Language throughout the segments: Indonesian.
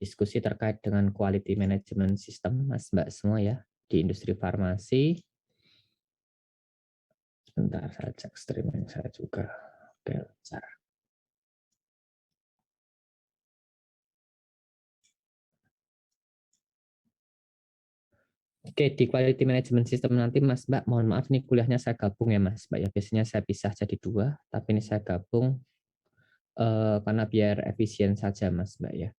diskusi terkait dengan quality management system, Mas Mbak semua ya, di industri farmasi. Sebentar, saya cek streaming saya juga. Oke, lancar. Oke, di quality management system nanti Mas Mbak, mohon maaf nih kuliahnya saya gabung ya Mas Mbak ya. Biasanya saya pisah jadi 2, tapi ini saya gabung karena biar efisien saja Mas Mbak ya.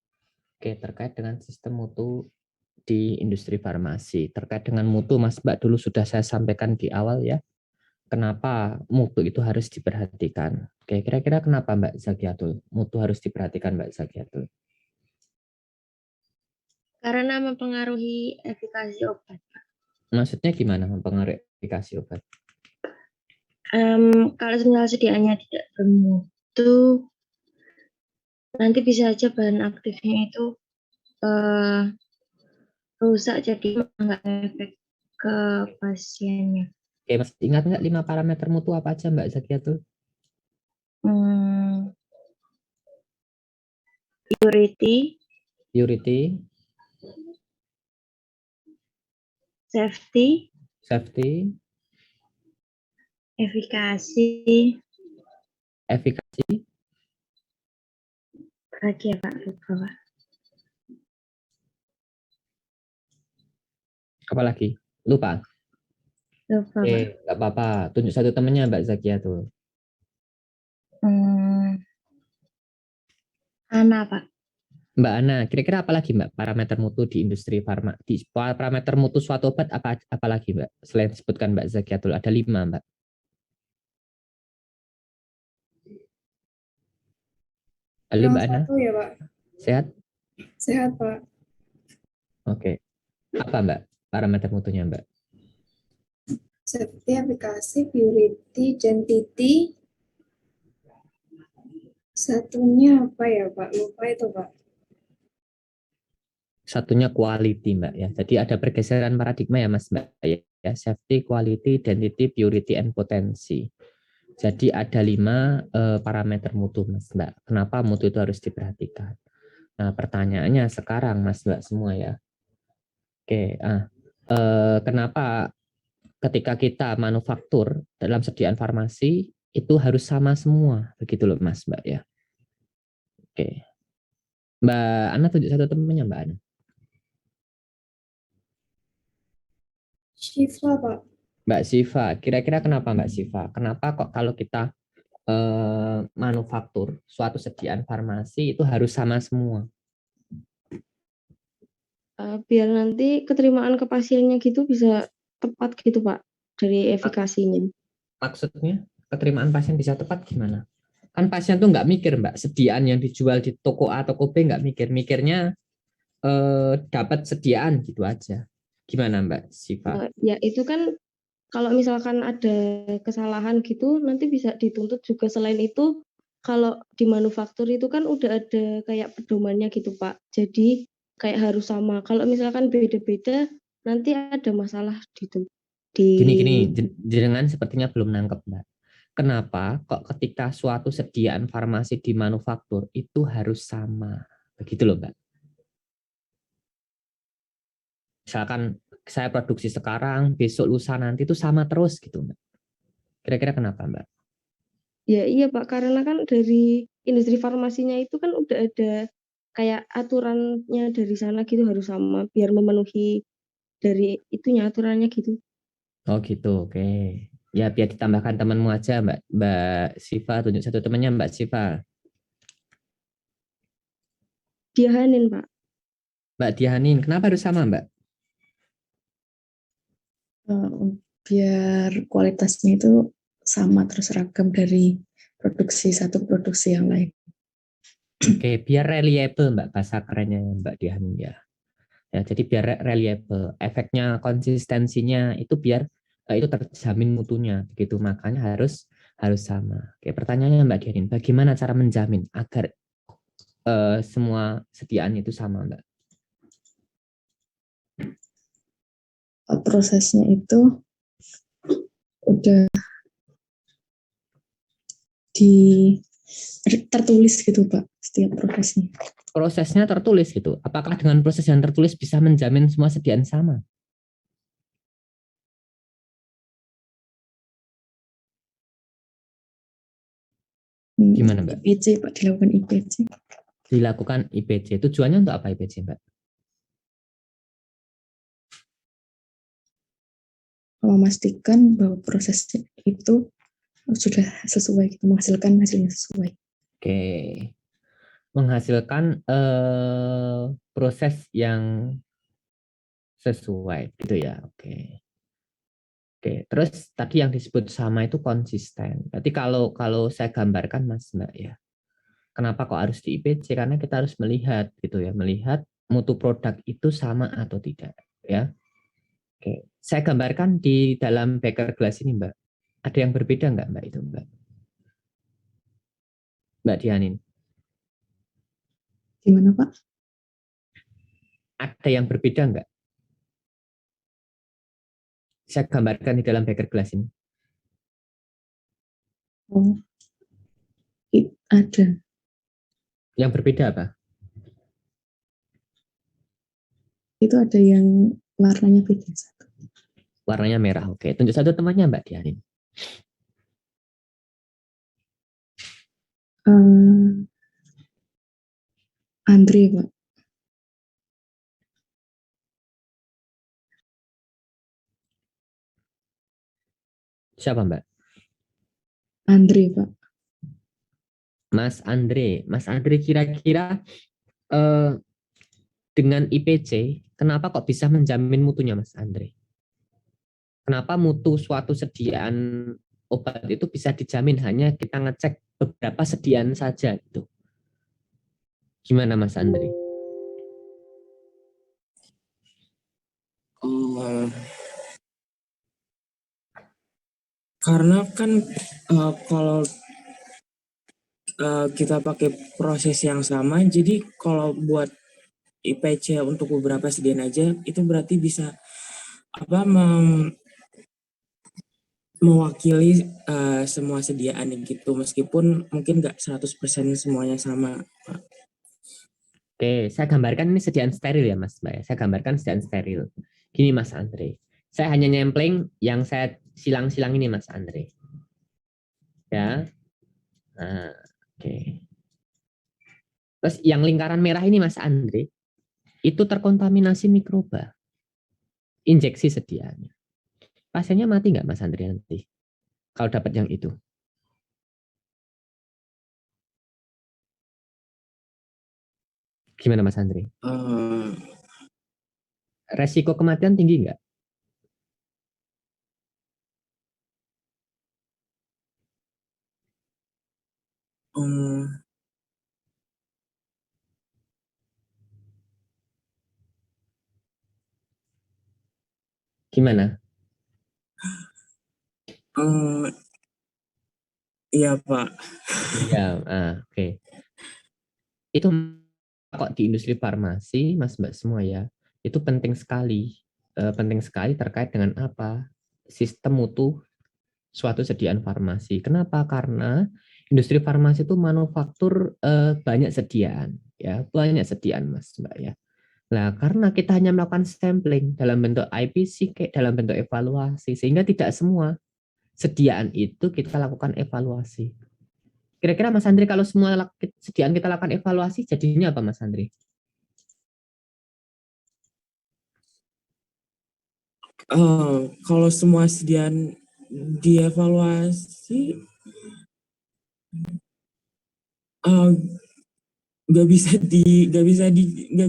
Oke, terkait dengan sistem mutu di industri farmasi. Terkait dengan mutu Mas Mbak dulu sudah saya sampaikan di awal ya. Kenapa mutu itu harus diperhatikan? Oke, kira-kira kenapa Mbak Zakiatul? Mutu harus diperhatikan Mbak Zakiatul. Karena mempengaruhi efikasi obat. Maksudnya gimana mempengaruhi efikasi obat? Kalau misalnya sediaannya tidak bermutu, nanti bisa aja bahan aktifnya itu rusak, jadi nggak efek ke pasiennya. Oke, Mas, ingat nggak 5 parameter mutu apa aja Mbak Zakiatul? Purity, safety, efikasi, lagi ya Pak, lupa Pak. Apa lagi? Lupa? Lupa Pak. Nggak apa-apa. Tunjuk satu temennya Mbak Zakiatul. Ana Pak. Mbak Ana, kira-kira apa lagi Mbak parameter mutu di industri farma? Di parameter mutu suatu obat apa lagi Mbak? Selain disebutkan Mbak Zakiatul ada 5 Mbak. Halo Mbak Ana. Ya, Pak. Sehat? Sehat, Pak. Oke. Apa Mbak parameter mutunya Mbak? Safety, efikasi, purity, identity. Satunya apa ya Pak? Lupa itu Pak. Satunya quality Mbak ya. Jadi ada pergeseran paradigma ya Mas Mbak ya. Safety, quality, identity, purity, and potensi. Jadi ada 5 parameter mutu Mas Mbak. Kenapa mutu itu harus diperhatikan? Nah pertanyaannya sekarang Mas Mbak semua ya. Oke, kenapa ketika kita manufaktur dalam sediaan farmasi itu harus sama semua, begitu loh Mas Mbak ya. Oke, Mbak Ana tunjuk satu temannya Mbak Ana. Syifa Pak. Mbak Siva, kira-kira kenapa Mbak Siva? Kenapa kok kalau kita manufaktur suatu sediaan farmasi itu harus sama semua? Biar nanti keterimaan ke pasiennya gitu bisa tepat gitu Pak, dari efikasinya. Maksudnya keterimaan pasien bisa tepat gimana? Kan pasien tuh nggak mikir Mbak, sediaan yang dijual di toko A, toko B nggak mikirnya dapat sediaan gitu aja. Gimana Mbak Siva? Ya itu kan kalau misalkan ada kesalahan gitu nanti bisa dituntut juga. Selain itu kalau di manufaktur itu kan udah ada kayak pedomannya gitu Pak. Jadi kayak harus sama. Kalau misalkan beda-beda nanti ada masalah gitu. Gini, jenengan sepertinya belum nangkep Mbak. Kenapa kok ketika suatu sediaan farmasi di manufaktur itu harus sama? Begitu loh Mbak. Misalkan saya produksi sekarang, besok lusa nanti itu sama terus gitu Mbak. Kira-kira kenapa Mbak? Ya iya Pak, karena kan dari industri farmasinya itu kan udah ada kayak aturannya dari sana gitu, harus sama biar memenuhi dari itunya aturannya gitu. Oh gitu, oke. Ya biar ditambahkan temanmu aja Mbak Siva, tunjuk satu temannya Mbak Siva. Diahanin Pak. Mbak Dianin, kenapa harus sama Mbak? Biar kualitasnya itu sama terus seragam dari satu produksi yang lain. Oke, biar reliable Mbak, bahasa kerennya Mbak Dianin ya. Ya, jadi biar reliable, efeknya konsistensinya itu biar itu terjamin mutunya, begitu makanya harus sama. Oke, pertanyaannya Mbak Dianin, bagaimana cara menjamin agar semua sediaan itu sama Mbak? Prosesnya itu udah tertulis gitu Pak, setiap prosesnya. prosesnya tertulis gitu. Apakah dengan proses yang tertulis bisa menjamin semua sediaan sama? Gimana, Mbak? IPC, Pak, dilakukan IPC. Dilakukan IPC. Tujuannya untuk apa IPC, Mbak? Memastikan bahwa proses itu sudah sesuai, kita menghasilkan hasilnya sesuai. Oke. Menghasilkan proses yang sesuai gitu ya. Oke. Oke, terus tadi yang disebut sama itu konsisten. Berarti kalau saya gambarkan Mas Mbak ya. Kenapa kok harus di IPC? Karena kita harus melihat gitu ya, melihat mutu produk itu sama atau tidak ya. Oke, saya gambarkan di dalam beker gelas ini Mbak. Ada yang berbeda nggak Mbak itu Mbak? Mbak Dianin. Gimana Pak? Ada yang berbeda nggak? Saya gambarkan di dalam beker gelas ini. Oh, ada. Yang berbeda apa? Itu ada yang warnanya beda. Warnanya merah. Oke, tunjuk satu temannya Mbak Dianin. Andre, Pak. Siapa Mbak? Andre, Pak. Mas Andre. Mas Andre kira-kira dengan IPC, kenapa kok bisa menjamin mutunya Mas Andre? Kenapa mutu suatu sediaan obat itu bisa dijamin hanya kita ngecek beberapa sediaan saja itu? Gimana Mas Andre? Karena kan kalau kita pakai proses yang sama, jadi kalau buat IPC untuk beberapa sediaan aja itu berarti bisa mewakili semua sediaan gitu, meskipun mungkin nggak 100% semuanya sama. Oke, saya gambarkan ini sediaan steril ya Mas Mbak. Saya gambarkan sediaan steril. Gini Mas Andre, saya hanya nyempling yang saya silang-silang ini Mas Andre. Ya, nah, oke. Terus yang lingkaran merah ini Mas Andre, itu terkontaminasi mikroba. Injeksi sediaannya. Pasiennya mati nggak Mas Andre nanti? Kalau dapat yang itu. Gimana Mas Andre? Resiko kematian tinggi nggak? Gimana? Iya Pak. Ya, oke. Itu kok di industri farmasi, Mas Mbak semua ya, itu penting sekali. Penting sekali terkait dengan apa? Sistem mutu suatu sediaan farmasi. Kenapa? Karena industri farmasi itu manufaktur banyak sediaan, ya banyak sediaan Mas Mbak ya. Nah, karena kita hanya melakukan sampling dalam bentuk IPC, kayak dalam bentuk evaluasi, sehingga tidak semua sediaan itu kita lakukan evaluasi. Kira-kira Mas Andri kalau semua sediaan kita lakukan evaluasi, jadinya apa Mas Andri? Kalau semua sediaan dievaluasi, nggak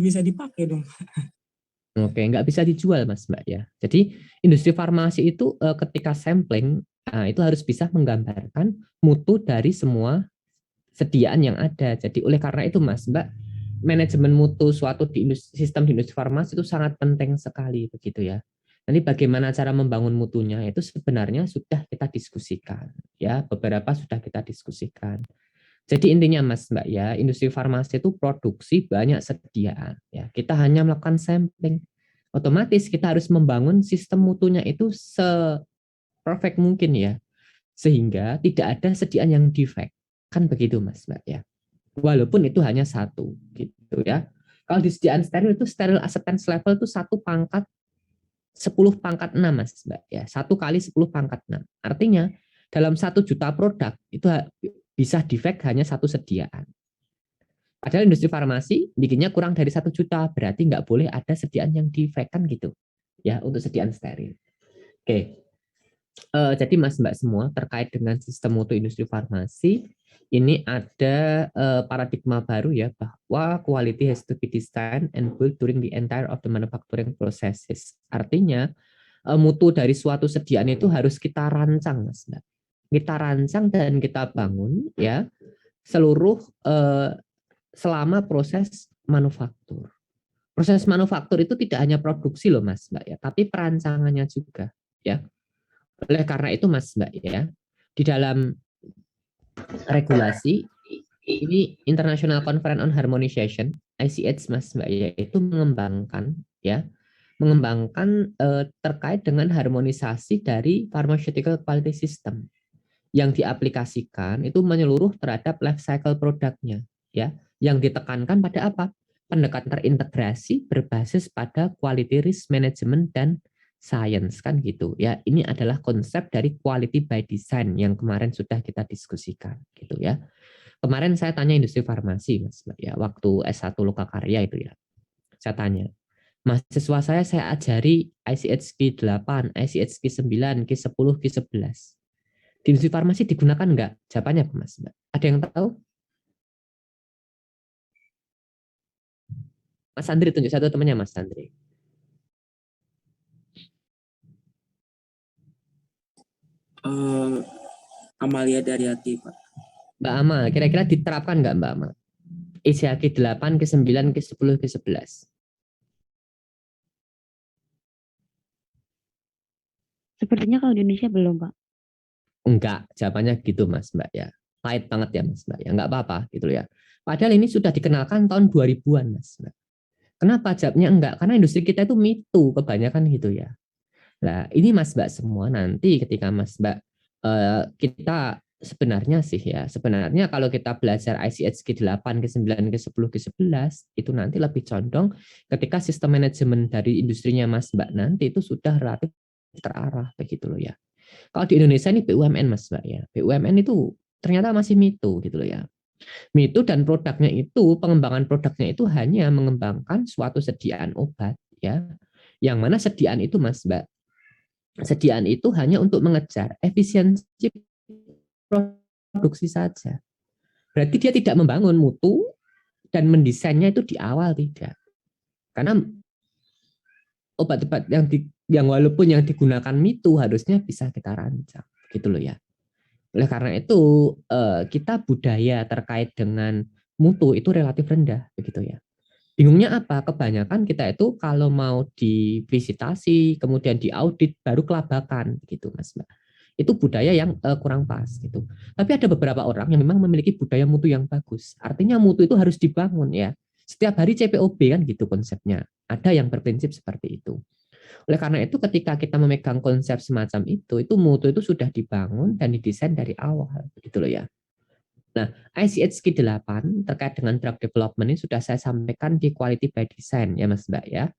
bisa dipakai dong. Oke, nggak bisa dijual Mas Mbak ya. Jadi industri farmasi itu ketika sampling itu harus bisa menggambarkan mutu dari semua sediaan yang ada. Jadi oleh karena itu Mas Mbak, manajemen mutu suatu sistem di industri farmasi itu sangat penting sekali begitu ya. Nanti bagaimana cara membangun mutunya itu sebenarnya sudah kita diskusikan ya, beberapa sudah kita diskusikan. Jadi intinya Mas Mbak ya, industri farmasi itu produksi banyak sediaan ya. Kita hanya melakukan sampling. Otomatis kita harus membangun sistem mutunya itu se-perfect mungkin ya. Sehingga tidak ada sediaan yang defect. Kan begitu Mas Mbak ya. walaupun itu hanya satu gitu ya. Kalau disediaan steril itu steril acceptance level itu 1 pangkat 10 pangkat 6 Mas Mbak ya. 1 kali 10 pangkat 6. Artinya dalam 1 juta produk itu bisa defect hanya 1 sediaan. Padahal industri farmasi bikinnya kurang dari 1 juta, berarti nggak boleh ada sediaan yang defect kan gitu ya untuk sediaan steril. Oke. Jadi Mas Mbak semua terkait dengan sistem mutu industri farmasi ini ada paradigma baru ya bahwa quality has to be designed and built during the entire of the manufacturing processes. Artinya mutu dari suatu sediaan itu harus kita rancang Mas Mbak. Kita rancang dan kita bangun ya seluruh selama proses manufaktur. Proses manufaktur itu tidak hanya produksi loh Mas Mbak ya, tapi perancangannya juga ya. Oleh karena itu Mas Mbak ya, di dalam regulasi ini International Conference on Harmonization ICH Mas Mbak ya, itu mengembangkan terkait dengan harmonisasi dari pharmaceutical quality system yang diaplikasikan itu menyeluruh terhadap life cycle produknya ya, yang ditekankan pada apa? Pendekatan terintegrasi berbasis pada quality risk management dan science kan gitu ya. Ini adalah konsep dari quality by design yang kemarin sudah kita diskusikan gitu ya. Kemarin saya tanya industri farmasi Mas ya, waktu S1 Lokakarya itu ya. Saya tanya, mahasiswa saya ajari ICH Q8, ICH Q9, Q10, Q11. Di industri farmasi digunakan enggak? Jawabannya apa Mas? Ada yang tahu? Mas Andri tunjuk satu temannya Mas Andri. Amalia Daryati, Pak. Mbak Amal, kira-kira diterapkan nggak Mbak Amal? ICH Q8, Q9, Q10, Q11. Sepertinya kalau di Indonesia belum, Pak. Enggak, jawabannya gitu Mas Mbak ya. Pahit banget ya Mas Mbak ya, enggak apa-apa gitu ya. Padahal ini sudah dikenalkan tahun 2000-an Mas Mbak. Kenapa jawabnya enggak? Karena industri kita itu mitu kebanyakan gitu ya. Nah, ini Mas Mbak semua nanti ketika Mas Mbak kita sebenarnya sih ya, sebenarnya kalau kita belajar ICH Q8, Q9, Q10, Q11 itu nanti lebih condong ketika sistem manajemen dari industrinya Mas Mbak nanti itu sudah relatif terarah begitu loh ya. Kalau di Indonesia ini BUMN Mas Mbak ya. BUMN itu ternyata masih mitu gitu loh ya. Mitu dan produknya itu, pengembangan produknya itu hanya mengembangkan suatu sediaan obat ya. Yang mana sediaan itu Mas Mbak, sediaan itu hanya untuk mengejar efisiensi produksi saja. Berarti dia tidak membangun mutu dan mendesainnya itu di awal tidak. Karena obat-obat yang walaupun yang digunakan mitu harusnya bisa kita rancang gitu loh ya. Oleh karena itu kita budaya terkait dengan mutu itu relatif rendah begitu ya. Bingungnya apa? Kebanyakan kita itu kalau mau divisitasi, kemudian diaudit, baru kelabakan gitu Mas Mbak. Itu budaya yang kurang pas gitu. Tapi ada beberapa orang yang memang memiliki budaya mutu yang bagus. Artinya mutu itu harus dibangun ya. Setiap hari CPOB kan gitu konsepnya. Ada yang berprinsip seperti itu. Oleh karena itu ketika kita memegang konsep semacam itu mutu itu sudah dibangun dan didesain dari awal gitu loh ya. Nah, ICH Q8 terkait dengan drug development ini sudah saya sampaikan di quality by design ya Mas Mbak ya.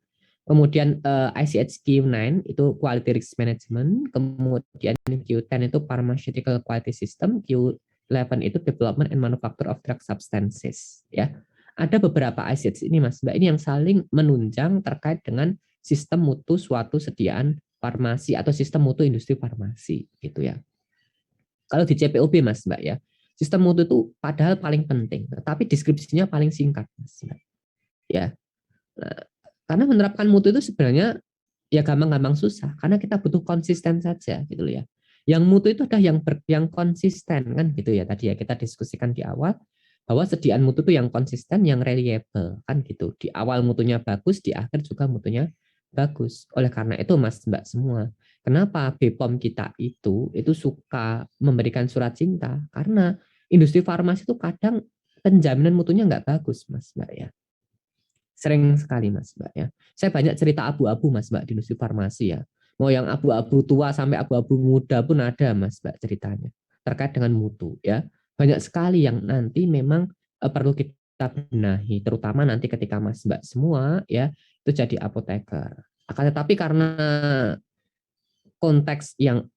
Kemudian ICH Q9 itu quality risk management, kemudian Q10 itu pharmaceutical quality system, Q11 itu development and manufacture of drug substances ya. Ada beberapa ICH ini Mas Mbak ini yang saling menunjang terkait dengan sistem mutu suatu sediaan farmasi atau sistem mutu industri farmasi gitu ya. Kalau di CPOB Mas Mbak ya, sistem mutu itu padahal paling penting, tapi deskripsinya paling singkat, Mas. Ya, nah, karena menerapkan mutu itu sebenarnya ya gampang-gampang susah, karena kita butuh konsisten saja, gitu loh ya. Yang mutu itu adalah yang konsisten kan, gitu ya. Tadi ya kita diskusikan di awal bahwa sediaan mutu itu yang konsisten, yang reliable kan, gitu. Di awal mutunya bagus, di akhir juga mutunya bagus. Oleh karena itu, Mas Mbak semua, kenapa BPOM kita itu suka memberikan surat cinta? Karena industri farmasi itu kadang penjaminan mutunya nggak bagus, Mas Mbak ya. Sering sekali, Mas Mbak ya. Saya banyak cerita abu-abu, Mas Mbak, di industri farmasi ya. Mau yang abu-abu tua sampai abu-abu muda pun ada, Mas Mbak, ceritanya terkait dengan mutu ya. Banyak sekali yang nanti memang perlu kita benahi, terutama nanti ketika Mas Mbak semua ya itu jadi apoteker. Akan tetapi karena konteks yang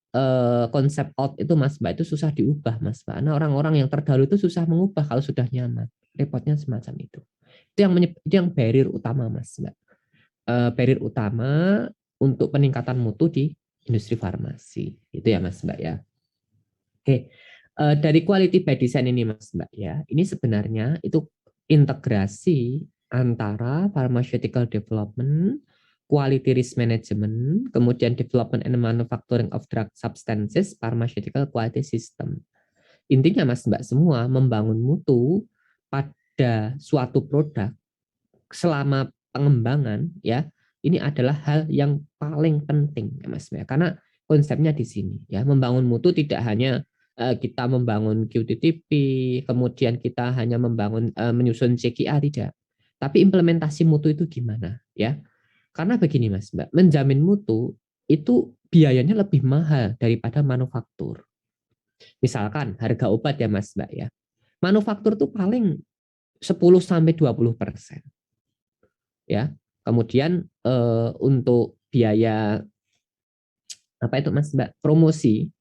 konsep out itu Mas Mbak itu susah diubah Mas Mbak. Karena orang-orang yang terdahulu itu susah mengubah kalau sudah nyaman. Repotnya semacam itu. Itu yang barrier utama Mas Mbak. Barrier utama untuk peningkatan mutu di industri farmasi. Itu ya Mas Mbak ya. Oke. Dari quality by design ini Mas Mbak ya. Ini sebenarnya itu integrasi antara pharmaceutical development, quality risk management, kemudian development and manufacturing of drug substances, pharmaceutical quality system. Intinya Mas Mbak semua membangun mutu pada suatu produk selama pengembangan ya, ini adalah hal yang paling penting ya Mas Mbak. Karena konsepnya di sini ya, membangun mutu tidak hanya kita membangun QTTP, kemudian kita hanya membangun menyusun CQA tidak. Tapi implementasi mutu itu gimana ya? Karena begini Mas Mbak, menjamin mutu itu biayanya lebih mahal daripada manufaktur. Misalkan harga obat ya Mas Mbak ya. Manufaktur itu paling 10-20%. Ya. Kemudian untuk biaya apa itu Mas Mbak? Promosi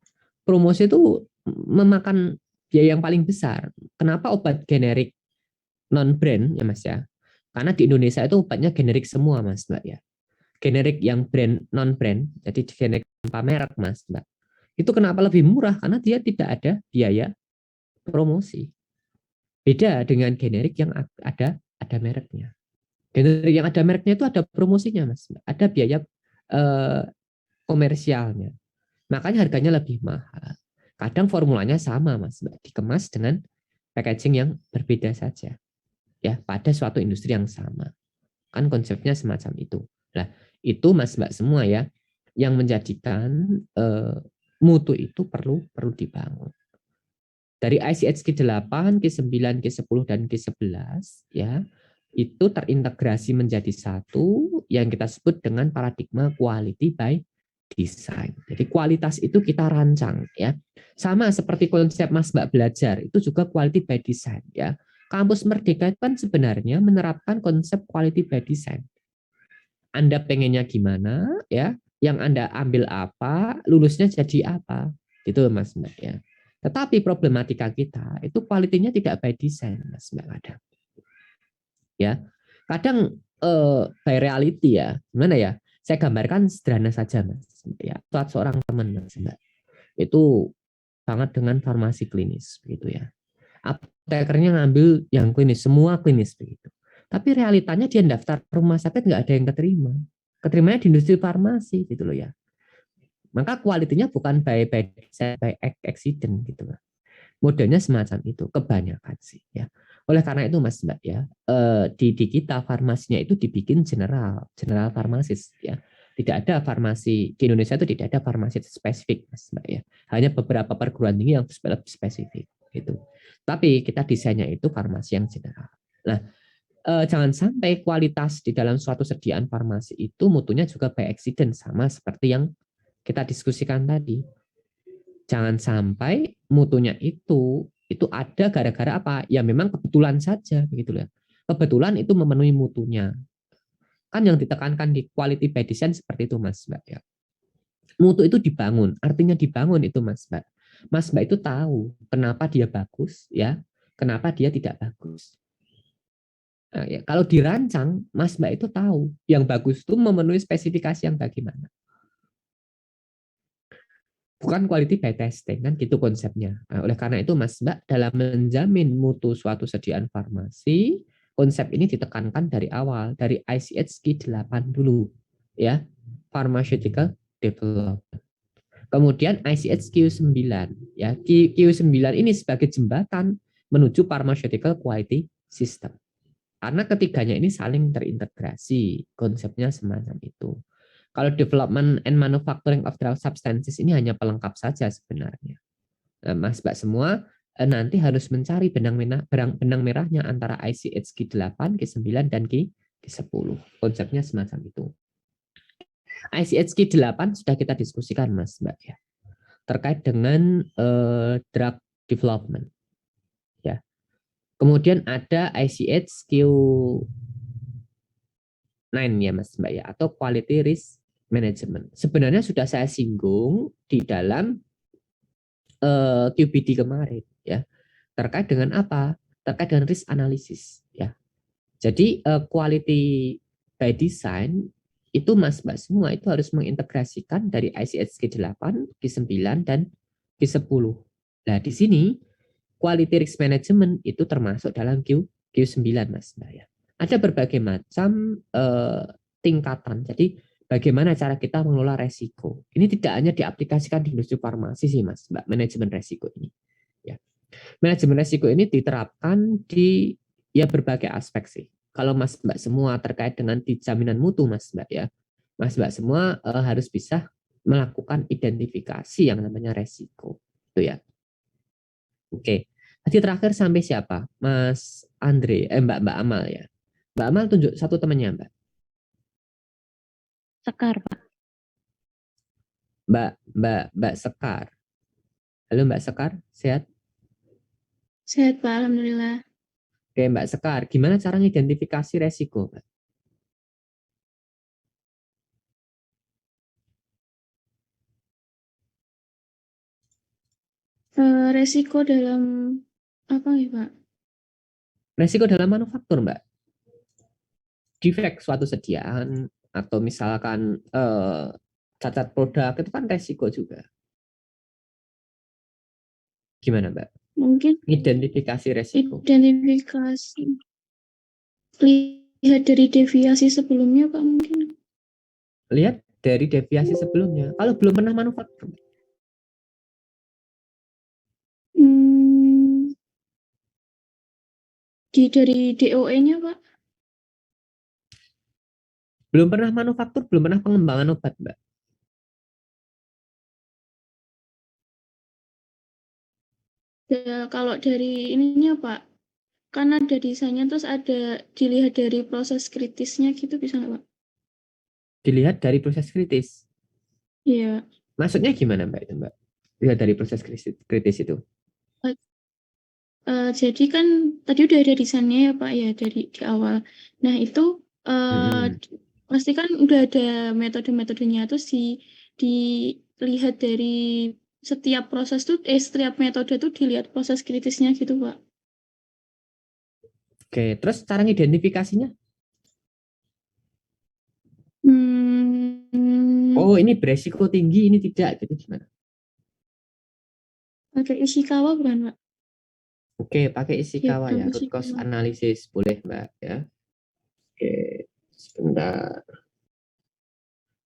itu memakan biaya yang paling besar. Kenapa obat generik non brand ya Mas ya? Karena di Indonesia itu obatnya generik semua Mas Mbak ya. Generik yang brand non brand, jadi generik tanpa merek Mas Mbak. Itu kenapa lebih murah? Karena dia tidak ada biaya promosi. Beda dengan generik yang ada mereknya. Generik yang ada mereknya itu ada promosinya Mas Mbak. Ada biaya komersialnya. Makanya harganya lebih mahal. Kadang formulanya sama Mas Mbak, dikemas dengan packaging yang berbeda saja. Ya, pada suatu industri yang sama. Kan konsepnya semacam itu. Nah, itu Mas Mbak semua ya yang menjadikan mutu itu perlu dibangun. Dari ICH Q8, Q9, Q10 dan Q11 ya, itu terintegrasi menjadi satu yang kita sebut dengan paradigma quality by design. Jadi kualitas itu kita rancang ya. Sama seperti konsep Mas Mbak belajar, itu juga quality by design ya. Kampus Merdeka kan sebenarnya menerapkan konsep quality by design. Anda pengennya gimana ya? Yang Anda ambil apa, lulusnya jadi apa? Gitu Mas Mbak ya. Tetapi problematika kita itu kualitinya tidak by design Mas Mbak kadang. Ya. Kadang by reality ya. Gimana ya? Saya gambarkan sederhana saja Mas ya. Suatu seorang teman Mas Mbak. Itu sangat dengan farmasi klinis begitu ya. Apotekernya ngambil yang klinis, semua klinis begitu. Tapi realitanya dia daftar rumah sakit nggak ada yang keterima. Keterimanya di industri farmasi gitu loh ya. Maka kualitinya bukan by accident gitu loh. Modelnya semacam itu kebanyakan sih ya. Oleh karena itu Mas Mbak ya, di kita farmasinya itu dibikin general farmasis ya. Tidak ada farmasi di Indonesia itu tidak ada farmasi spesifik Mas Mbak ya. Hanya beberapa perguruan tinggi yang lebih spesifik gitu. Tapi kita desainnya itu farmasi yang general. Nah, jangan sampai kualitas di dalam suatu sediaan farmasi itu mutunya juga by accident sama seperti yang kita diskusikan tadi. Jangan sampai mutunya itu ada gara-gara apa? Ya memang kebetulan saja begitu ya. Kebetulan itu memenuhi mutunya. Kan yang ditekankan di quality by design seperti itu Mas Mbak ya. Mutu itu dibangun, artinya dibangun itu Mas Mbak. Mas Mbak itu tahu kenapa dia bagus ya, kenapa dia tidak bagus. Nah, ya, kalau dirancang, Mas Mbak itu tahu yang bagus itu memenuhi spesifikasi yang bagaimana. Bukan quality by testing kan gitu konsepnya. Nah, oleh karena itu Mas Mbak dalam menjamin mutu suatu sediaan farmasi, konsep ini ditekankan dari awal dari ICH Q8 dulu ya, pharmaceutical development. Kemudian ICH Q9 ya. Q9 ini sebagai jembatan menuju pharmaceutical quality system. Karena ketiganya ini saling terintegrasi, konsepnya semacam itu. Kalau development and manufacturing of drug substances ini hanya pelengkap saja sebenarnya. Nah, Mas Mbak semua nanti harus mencari benang merahnya antara ICH Q8, Q9, dan Q10. Konsepnya semacam itu. ICH Q8 sudah kita diskusikan Mas Mbak ya. Terkait dengan drug development. Ya. Kemudian ada ICH-Q9 ya Mas Mbak ya, atau Quality Risk Management. Sebenarnya sudah saya singgung di dalam QBD kemarin ya. Terkait dengan apa? Terkait dengan risk analysis ya. Jadi quality by design itu Mas Mbak semua itu harus mengintegrasikan dari ICH Q8, Q9 dan Q10. Nah, di sini quality risk management itu termasuk dalam Q9 Mas Mbak ya. Ada berbagai macam tingkatan. Jadi bagaimana cara kita mengelola resiko. Ini tidak hanya diaplikasikan di industri farmasi sih Mas Mbak, manajemen resiko ini. Ya. Manajemen resiko ini diterapkan di ya berbagai aspek sih. Kalau Mas Mbak semua terkait dengan di jaminan mutu Mas Mbak ya. Mas Mbak semua harus bisa melakukan identifikasi yang namanya resiko. Itu ya. Oke. Tadi terakhir sampai siapa? Mas Andre, Mbak Amal ya. Mbak Amal tunjuk satu temannya Mbak. Sekar, Pak. Mbak Sekar. Halo Mbak Sekar, sehat? Sehat Pak, Alhamdulillah. Oke Mbak Sekar, gimana cara mengidentifikasi resiko Mbak? Resiko dalam apa ya Pak? Resiko dalam manufaktur Mbak. Defek suatu sediaan atau misalkan cacat produk itu kan resiko juga. Gimana Mbak? Mungkin Identifikasi resiko. identifikasi lihat dari deviasi sebelumnya Pak mungkin. Lihat dari deviasi sebelumnya. Kalau belum pernah manufaktur. Dari DOE-nya Pak. Belum pernah manufaktur, belum pernah pengembangan obat Mbak. Ya, kalau dari ininya Pak, kan ada desainnya terus ada dilihat dari proses kritisnya gitu bisa nggak Pak? Dilihat dari proses kritis. Iya. Maksudnya gimana Mbak itu Mbak? Lihat dari proses kritis itu. Jadi kan tadi udah ada desainnya ya Pak ya dari di awal. Nah itu pasti kan udah ada metode-metodenya terus dilihat dari setiap proses tuh setiap metode tuh dilihat proses kritisnya gitu Pak. Oke, terus cara identifikasinya? Oh ini beresiko tinggi, ini tidak, gitu gimana? Pakai Ishikawa bukan Pak? Oke, pakai Ishikawa ya, root Ishikawa. cause analysis boleh Mbak ya. Oke, sebentar.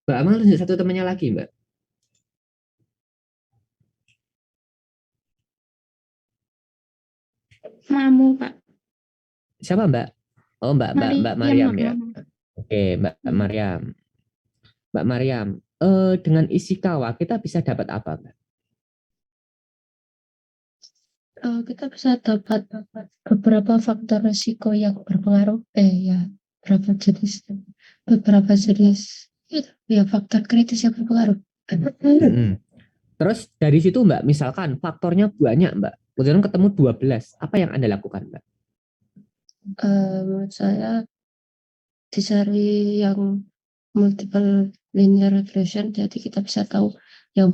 Mbak Amal tunjuk satu temannya lagi Mbak. Mamu Pak. Siapa Mbak? Oh Mbak Mariam ya. Mamu. Oke, Mbak Mariam. Mbak Mariam, dengan Ishikawa kita bisa dapat apa Mbak? Kita bisa dapat beberapa faktor risiko yang berpengaruh, beberapa jenis ya faktor kritis yang berpengaruh. Terus dari situ Mbak, misalkan faktornya banyak Mbak, kemudian ketemu 12, apa yang Anda lakukan Mbak? Menurut saya dicari yang multiple linear regression, jadi kita bisa tahu yang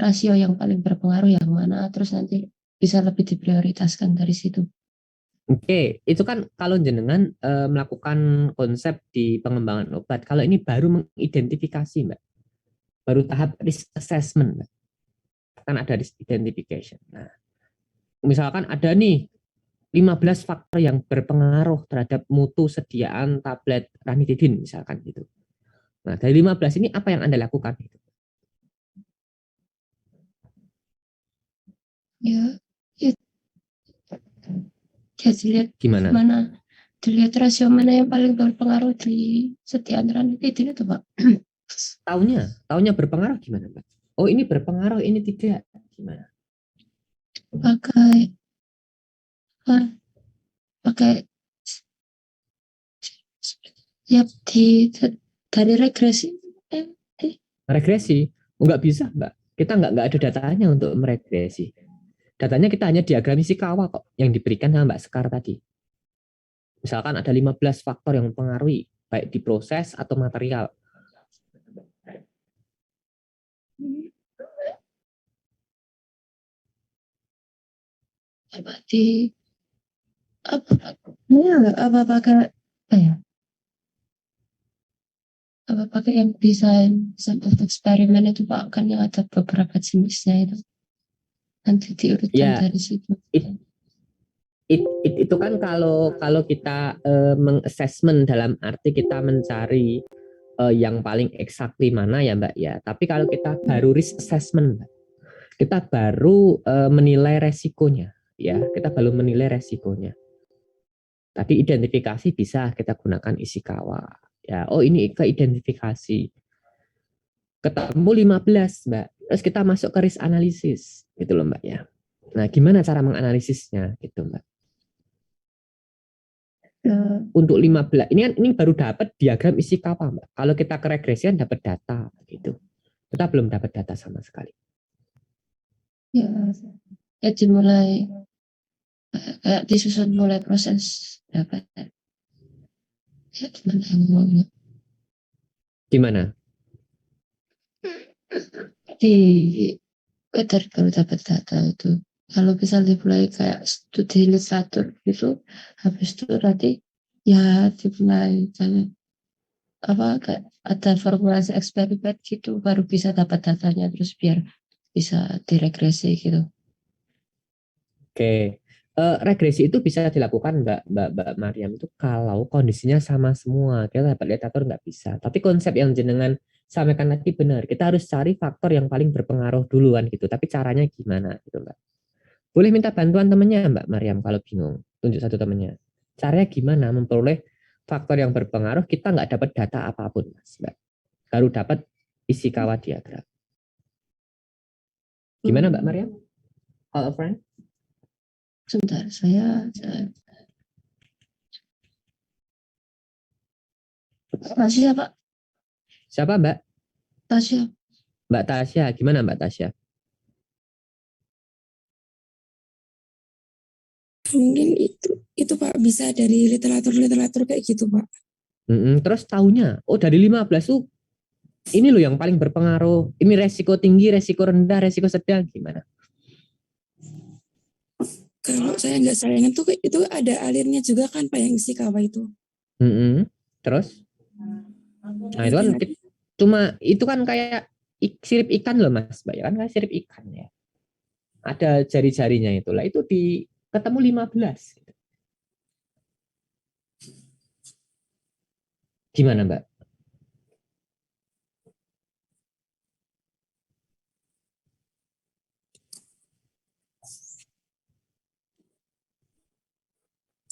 rasio yang paling berpengaruh yang mana, terus nanti bisa lebih diprioritaskan dari situ. Oke, itu kan kalau jenengan melakukan konsep di pengembangan obat. Kalau ini baru mengidentifikasi Mbak, baru tahap risk assessment Mbak. Kan ada risk identification. Nah, misalkan ada nih 15 faktor yang berpengaruh terhadap mutu sediaan tablet ranitidin misalkan gitu. Nah, dari 15 ini apa yang Anda lakukan? Ya dilihat gimana? Dilihat rasio mana yang paling berpengaruh di setiap ranitidin itu Pak. Taunya berpengaruh gimana Pak? Oh ini berpengaruh, ini tidak. Gimana? Pakai ya dari regresi. Regresi? Nggak bisa Mbak. Kita nggak ada datanya untuk meregresi. Datanya kita hanya diagram Ishikawa kok yang diberikan sama Mbak Sekar tadi. Misalkan ada 15 faktor yang mempengaruhi baik di proses atau material. Berarti apa pakai apa pakai yang desain sampel eksperimen itu Pak, kan yang ada beberapa jenisnya itu nanti diurutkan Ya, dari situ. itu kan kalau kita mengassessment dalam arti kita mencari yang paling exactly mana ya Mbak ya. Tapi kalau kita baru risk assessment, Mbak, kita baru menilai resikonya ya. Kita baru menilai resikonya. Tadi identifikasi bisa kita gunakan Ishikawa. Ya, oh ini keidentifikasi. Ketemu 15, Mbak. Terus kita masuk ke risk analysis gitu loh Mbak ya. Nah, gimana cara menganalisisnya gitu Mbak? Untuk 15 ini baru dapat diagram Ishikawa Mbak. Kalau kita ke regresi kan dapat data gitu. Kita belum dapat data sama sekali. Ya, dimulai kayak disusun mulai proses dapat. Ya, gimana ngomongnya? Gimana? Dari baru dapat data itu. Kalau bisa dimulai kayak studi literatur gitu, habis itu nanti ya dimulai kayak kayak ada formulasi eksperimen gitu, baru bisa dapat datanya terus biar bisa diregresi gitu. Oke. Regresi itu bisa dilakukan Mbak Mariam itu kalau kondisinya sama semua. Kita dapat literatur nggak bisa. Tapi konsep yang jenengan sampaikan tadi benar. Kita harus cari faktor yang paling berpengaruh duluan gitu. Tapi caranya gimana gitu Mbak? Boleh minta bantuan temennya Mbak Mariam kalau bingung. Tunjuk satu temennya. Caranya gimana memperoleh faktor yang berpengaruh, kita nggak dapat data apapun Mas Mbak. Baru dapat Ishikawa diagram. Gimana Mbak Mariam? All a friend? Sebentar, saya Tasya Pak. Siapa Mbak? Tasya. Mbak Tasya. Gimana Mbak Tasya? Mungkin itu Pak bisa dari literatur kayak gitu Pak. Terus tahunya, oh dari 15 tuh ini loh yang paling berpengaruh. Ini resiko tinggi, resiko rendah, resiko sedang gimana? Kalau saya nggak salah ingat tuh itu ada alirnya juga kan Pak yang Ishikawa itu. Terus? Nah itu kan cuma itu kan kayak sirip ikan loh Mas Mbak, ya kan kayak sirip ikan ya. Ada jari-jarinya itulah itu ketemu 15. Gimana Mbak?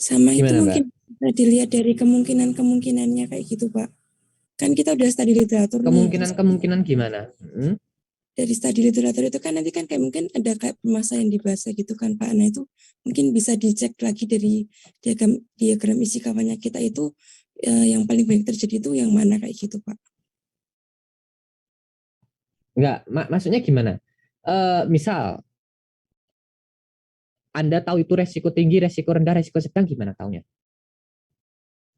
Sama Gimana, itu mungkin bisa dilihat dari kemungkinannya kayak gitu Pak. Kan kita udah studi literatur Kemungkinan gimana? Dari studi literatur itu kan nanti kan kayak mungkin ada kayak permasalahan yang dibahas gitu kan Pak. Nah itu mungkin bisa dicek lagi dari diagram Ishikawanya kita itu yang paling banyak terjadi itu yang mana kayak gitu Pak. Enggak, maksudnya gimana? Misal Anda tahu itu resiko tinggi, resiko rendah, resiko sedang, gimana taunya?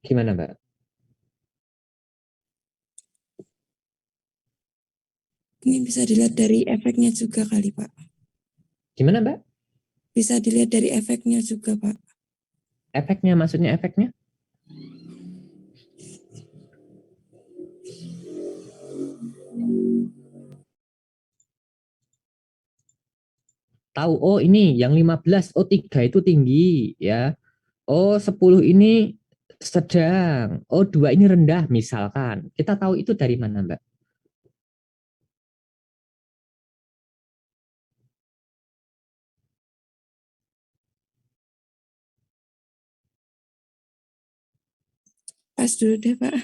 Gimana Mbak? Ini bisa dilihat dari efeknya juga kali Pak. Gimana Mbak? Bisa dilihat dari efeknya juga Pak. Efeknya, maksudnya efeknya? Tahu, oh ini yang 15, oh 3 itu tinggi ya. Oh 10 ini sedang, oh 2 ini rendah misalkan. Kita tahu itu dari mana Mbak? Pas dulu deh Pak.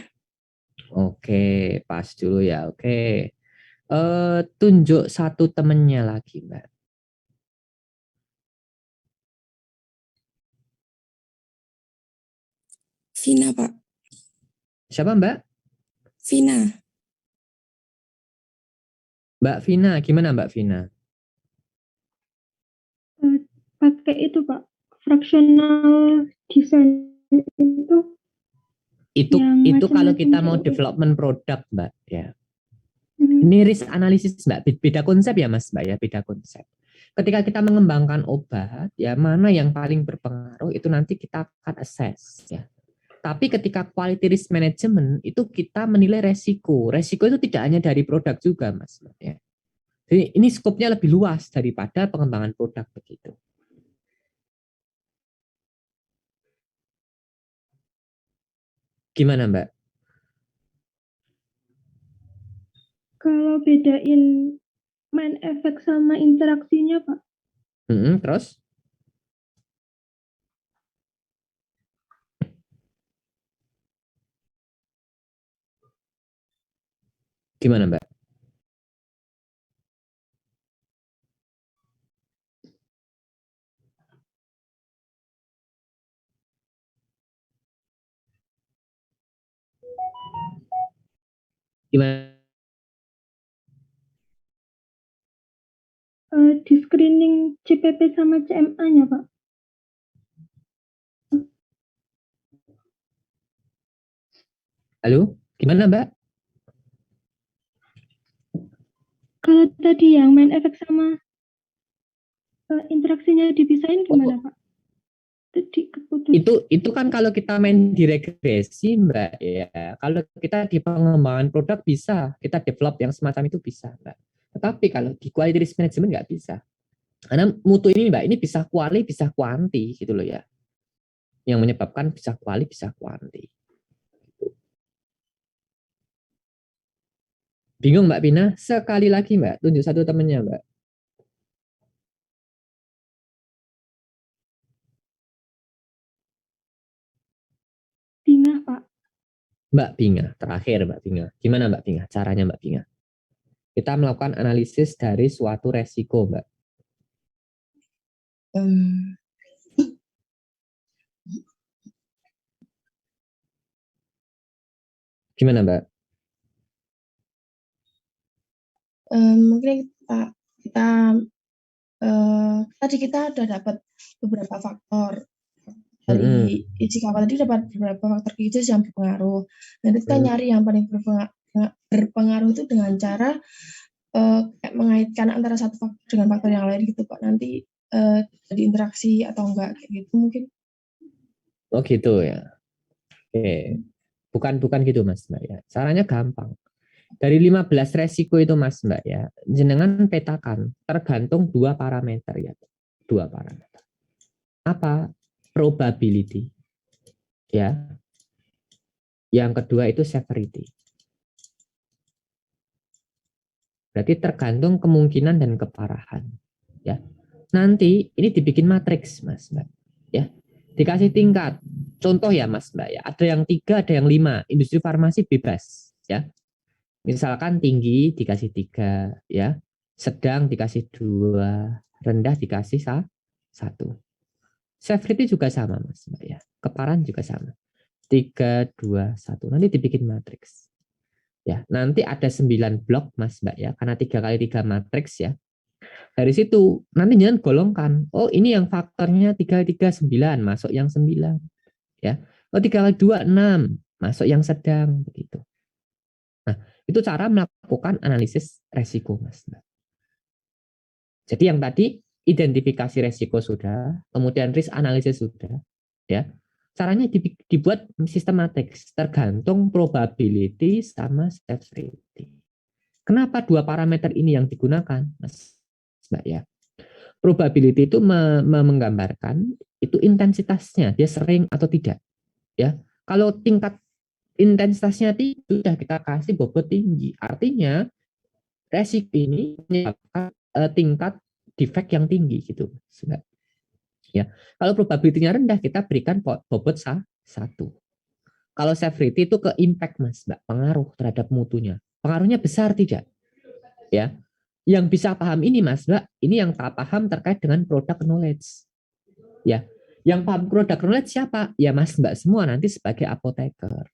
Oke, pas dulu ya. Oke. Tunjuk satu temennya lagi Mbak. Vina Pak. Siapa Mbak? Vina. Mbak Vina, gimana Mbak Vina? pakai itu Pak, fractional design itu yang kalau macam-macam kita mau gitu. development produk Mbak ya. Hmm. Ini risk analysis Mbak, beda konsep ya Mas Mbak ya, beda konsep. Ketika kita mengembangkan obat ya, mana yang paling berpengaruh itu nanti kita akan assess ya. Tapi ketika quality risk management itu kita menilai resiko. Resiko itu tidak hanya dari produk juga Mas Mbak ya. Jadi ini skopnya lebih luas daripada pengembangan produk begitu. Gimana Mbak? Kalau bedain main efek sama interaksinya Pak. Terus? Gimana Mbak? Gimana? Di screening CPP sama CMA-nya Pak. Halo? Gimana Mbak? Kalau tadi yang main efek sama interaksinya dipisahin gimana Pak? Tadi keputus. Itu kan kalau kita main di regresi Mbak ya. Kalau kita di pengembangan produk bisa, kita develop yang semacam itu bisa Mbak. Tetapi kalau di quality risk management nggak bisa. Karena mutu ini Mbak, ini bisa quali, bisa kuanti gitu loh ya. Yang menyebabkan bisa quali, bisa kuanti. Bingung Mbak Pina? Sekali lagi Mbak, tunjuk satu temennya Mbak. Bingah Pak. Mbak Pinga, terakhir Mbak Pinga. Gimana Mbak Pinga? Caranya Mbak Pinga? Kita melakukan analisis dari suatu resiko Mbak. Gimana Mbak? Mungkin kita tadi kita udah dapat beberapa faktor dari isi kawal tadi, dapat beberapa faktor kritis yang berpengaruh. Nanti kita nyari yang paling berpengaruh itu dengan cara kayak mengaitkan antara satu faktor dengan faktor yang lain gitu Pak. Nanti jadi interaksi atau enggak kayak gitu mungkin. Oh gitu ya. Oke. Bukan gitu Mas Mbak ya. Caranya gampang. Dari 15 resiko itu Mas Mbak ya, jenengan petakan tergantung dua parameter ya. Dua parameter. Apa? Probability. Ya. Yang kedua itu severity. Berarti tergantung kemungkinan dan keparahan. Ya. Nanti ini dibikin matriks Mas Mbak. Ya. Dikasih tingkat. Contoh ya Mas Mbak ya, ada yang 3, ada yang 5. Industri farmasi bebas ya. Misalkan tinggi dikasih 3 ya, sedang dikasih 2, rendah dikasih 1. Severity juga sama Mas Mbak ya, keparahan juga sama. 3, 2, 1. Nanti dibikin matriks. Ya, nanti ada 9 blok Mas Mbak ya, karena 3 kali 3 matriks ya. Dari situ nanti jangan golongkan. Oh, ini yang faktornya 3 kali 3 9, masuk yang 9 ya. Oh, 3 kali 2 6, masuk yang sedang begitu. Nah, itu cara melakukan analisis resiko, Mas. Jadi yang tadi identifikasi resiko sudah, kemudian risk analysis sudah, ya. Caranya dibuat sistematis, tergantung probability sama severity. Kenapa dua parameter ini yang digunakan, Mas Mbak ya? Probability itu menggambarkan itu intensitasnya, dia sering atau tidak, ya. Kalau tingkat intensitasnya tinggi, sudah kita kasih bobot tinggi. Artinya resiko ini menyebabkan tingkat defect yang tinggi gitu. Ya, kalau probability-nya rendah kita berikan bobot 1. Kalau severity itu ke impact Mas, Mbak, pengaruh terhadap mutunya. Pengaruhnya besar tidak? Ya. Yang bisa paham ini Mas, Mbak, ini yang paham terkait dengan product knowledge. Ya. Yang paham product knowledge siapa? Ya Mas, Mbak semua nanti sebagai apoteker.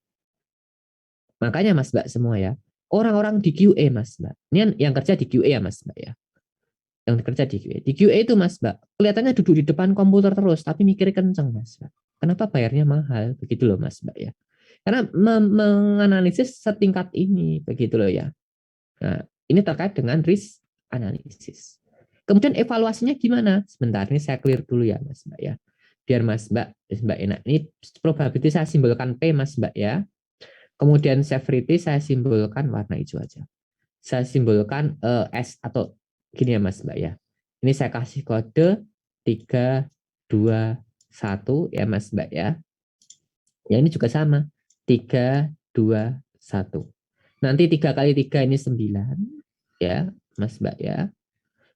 Makanya Mas Mbak semua ya, orang-orang di QA Mas Mbak. Ini yang kerja di QA ya Mas Mbak ya. yang kerja di QA. Di QA itu Mas Mbak, kelihatannya duduk di depan komputer terus, tapi mikir kenceng Mas Mbak. Kenapa bayarnya mahal? Begitu loh Mas Mbak ya. Karena menganalisis setingkat ini, begitu loh ya. Nah, ini terkait dengan risk analisis. Kemudian evaluasinya gimana? Sebentar, ini saya clear dulu ya Mas Mbak ya. Biar Mas Mbak enak. Ini probability saya simbolkan P Mas Mbak ya. Kemudian severity saya simbolkan warna hijau aja. Saya simbolkan S atau gini ya Mas Mbak ya. Ini saya kasih kode 3, 2, 1 ya Mas Mbak ya. Ya ini juga sama. 3, 2, 1. Nanti 3 kali 3 ini 9 ya Mas Mbak ya.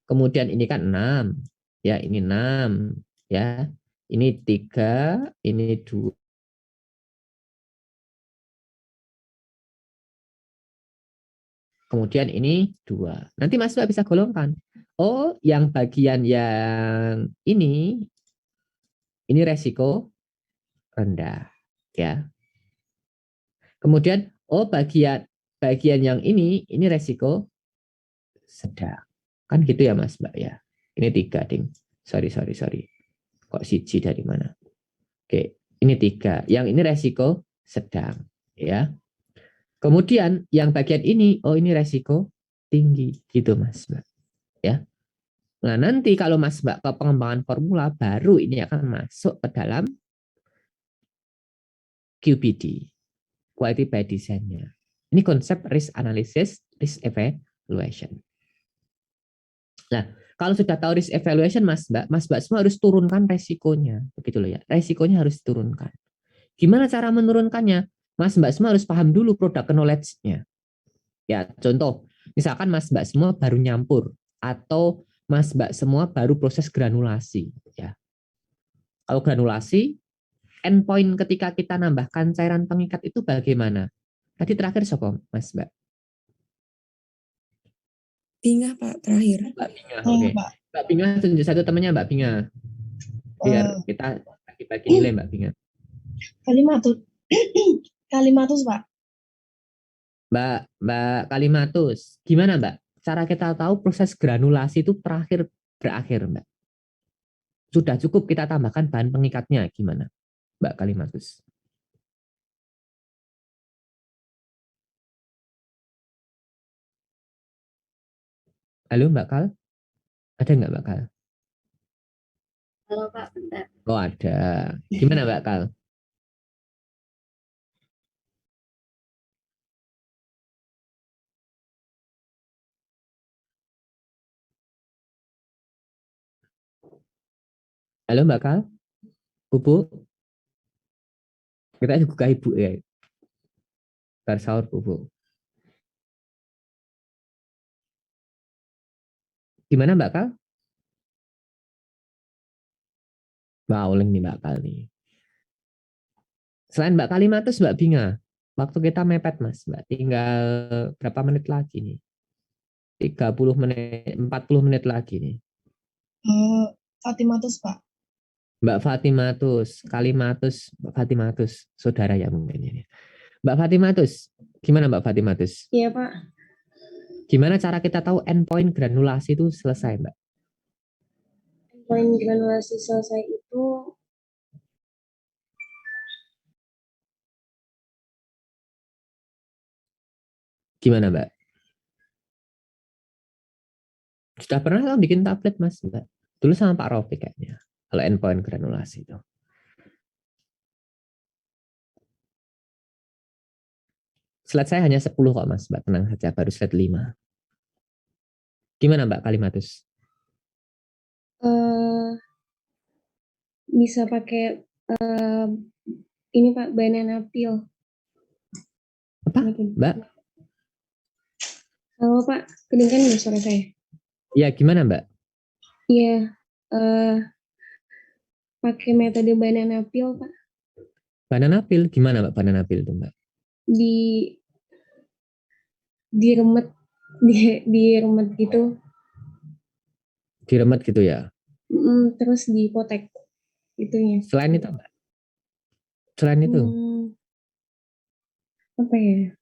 Kemudian ini kan 6. Ya ini 6 ya. Ini 3, ini 2. Kemudian ini 2. Nanti Mas Mbak bisa golongkan. Oh, yang bagian yang ini resiko rendah, ya. Kemudian, oh bagian yang ini resiko sedang. Kan gitu ya Mas Mbak ya. Ini 3, ding. Sorry. Kok siji dari mana? Oke, ini 3. Yang ini resiko sedang, ya. Kemudian yang bagian ini, oh ini resiko tinggi, gitu Mas Mbak. Ya. Nah nanti kalau Mas Mbak ke pengembangan formula, baru ini akan masuk ke dalam QBD, Quality by Design-nya. Ini konsep risk analysis, risk evaluation. Nah, kalau sudah tahu risk evaluation Mas Mbak semua harus turunkan resikonya, begitu loh ya. Resikonya harus turunkan. Gimana cara menurunkannya? Mas Mbak semua harus paham dulu product knowledge-nya. Ya, contoh, misalkan Mas Mbak semua baru nyampur atau Mas Mbak semua baru proses granulasi, ya. Kalau granulasi, endpoint ketika kita nambahkan cairan pengikat itu bagaimana? Tadi terakhir siapa, Mas Mbak? Binga Pak terakhir. Mbak Binga, oke. Mbak Binga tunjuk satu temannya Mbak Binga. Biar kita bagi-bagi nilai Mbak Binga. Kalimatus Pak. Mbak Kalimatus, gimana Mbak? Cara kita tahu proses granulasi itu berakhir Mbak. Sudah cukup kita tambahkan bahan pengikatnya, gimana Mbak Kalimatus? Halo Mbak Kal? Ada nggak Mbak Kal? Halo Pak, bentar. Oh ada. Gimana Mbak Kal? Halo Mbak Kal? Bubu? Kita buka ibu ya. Bar sahur Bubu. Gimana Mbak Kal? Bauling nih Mbak Kal nih. Selain Mbak Kalimatus, Mbak Binga. Waktu kita mepet Mas, Mbak. Tinggal berapa menit lagi nih? 30 menit, 40 menit lagi nih. Fatimatus Pak. Mbak Fatimatus, Kalimatus, Mbak Fatimatus, saudara ya mungkin ini. Mbak Fatimatus, gimana Mbak Fatimatus? Iya Pak. Gimana cara kita tahu endpoint granulasi itu selesai Mbak? Poin granulasi selesai itu Gimana Mbak? Sudah pernah bikin tablet Mas Mbak? Dulu sama Pak Rofi kayaknya. Kalau endpoint granulasi itu. Slide saya hanya 10 kok Mas Mbak, tenang saja, baru slide 5. Gimana Mbak Kalimatus? bisa pakai ini Pak, banana peel. Apa Mbak? Halo Pak, kedengeran nggak suara saya? Ya gimana Mbak? Iya, pakai metode banana peel Pak. Banana peel, gimana Mbak banana peel itu Mbak? Diremet gitu. Diremet gitu ya? Terus dipotek itunya. Selain itu Mbak? Selain itu? Apa ya?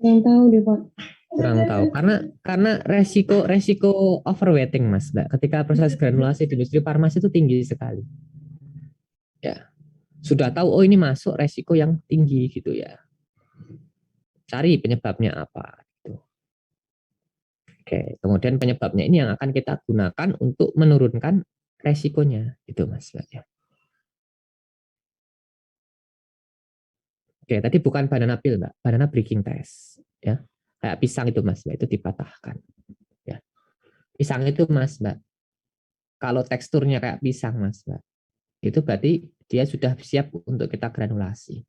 Yang tahu deh Pak. Kurang tahu karena resiko overweighting Mas Mbak. Ketika proses granulasi di industri farmasi itu tinggi sekali. Ya. Sudah tahu oh ini masuk resiko yang tinggi gitu ya. Cari penyebabnya apa gitu. Oke, kemudian penyebabnya ini yang akan kita gunakan untuk menurunkan resikonya itu Mas Mbak ya. Oke, tadi bukan banana peel Mbak, banana breaking test ya. Kayak pisang itu Mas Mbak, itu dipatahkan. Ya. Pisang itu Mas Mbak, kalau teksturnya kayak pisang Mas Mbak, itu berarti dia sudah siap untuk kita granulasi.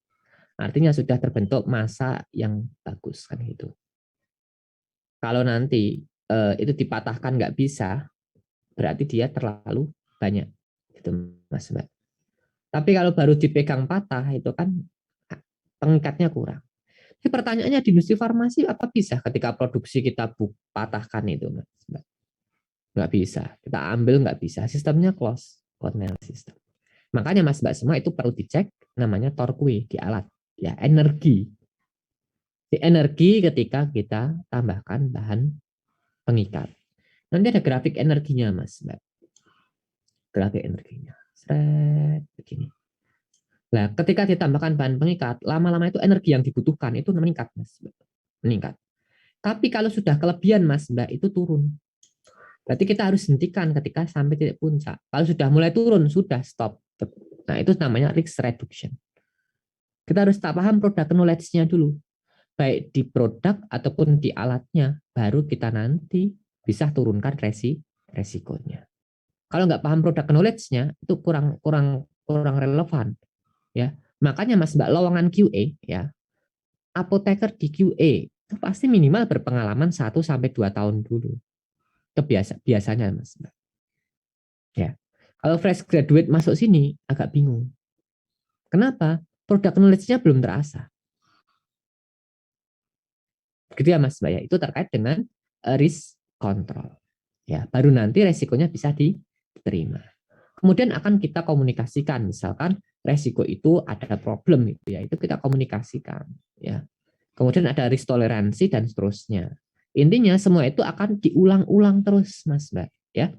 Artinya sudah terbentuk massa yang bagus kan gitu. Kalau nanti itu dipatahkan nggak bisa, berarti dia terlalu banyak gitu Mas Mbak. Tapi kalau baru dipegang patah itu kan pengikatnya kurang. Jadi pertanyaannya di industri farmasi apa bisa ketika produksi kita patahkan itu Mas Mbak? Nggak bisa. Kita ambil nggak bisa. Sistemnya close Cornell system. Makanya Mas Mbak semua itu perlu dicek namanya torque di alat. Ya, energi. Di energi ketika kita tambahkan bahan pengikat. Nanti ada grafik energinya Mas Mbak. Grafik energinya. Seret, begini. Nah, ketika ditambahkan bahan pengikat, lama-lama itu energi yang dibutuhkan itu meningkat Mas Mbak. Meningkat. Tapi kalau sudah kelebihan Mas Mbak itu turun. Berarti kita harus hentikan ketika sampai titik puncak. Kalau sudah mulai turun, sudah stop. Nah, itu namanya risk reduction. Kita harus tak paham product knowledge-nya dulu. Baik di produk ataupun di alatnya, baru kita nanti bisa turunkan resikonya. Kalau nggak paham product knowledge-nya, itu kurang relevan. Ya, makanya Mas Mbak lowongan QA, ya, apoteker di QA itu pasti minimal berpengalaman 1-2 tahun dulu. Itu biasanya Mas Mbak. Ya. Kalau fresh graduate masuk sini agak bingung. Kenapa? Product knowledge-nya belum terasa. Gitu ya Mas Mbak ya. Itu terkait dengan risk control. Ya, baru nanti resikonya bisa diterima. Kemudian akan kita komunikasikan, misalkan resiko itu ada problem gitu ya. Itu kita komunikasikan ya. Kemudian ada risk toleransi dan seterusnya. Intinya semua itu akan diulang-ulang terus Mas Mbak ya.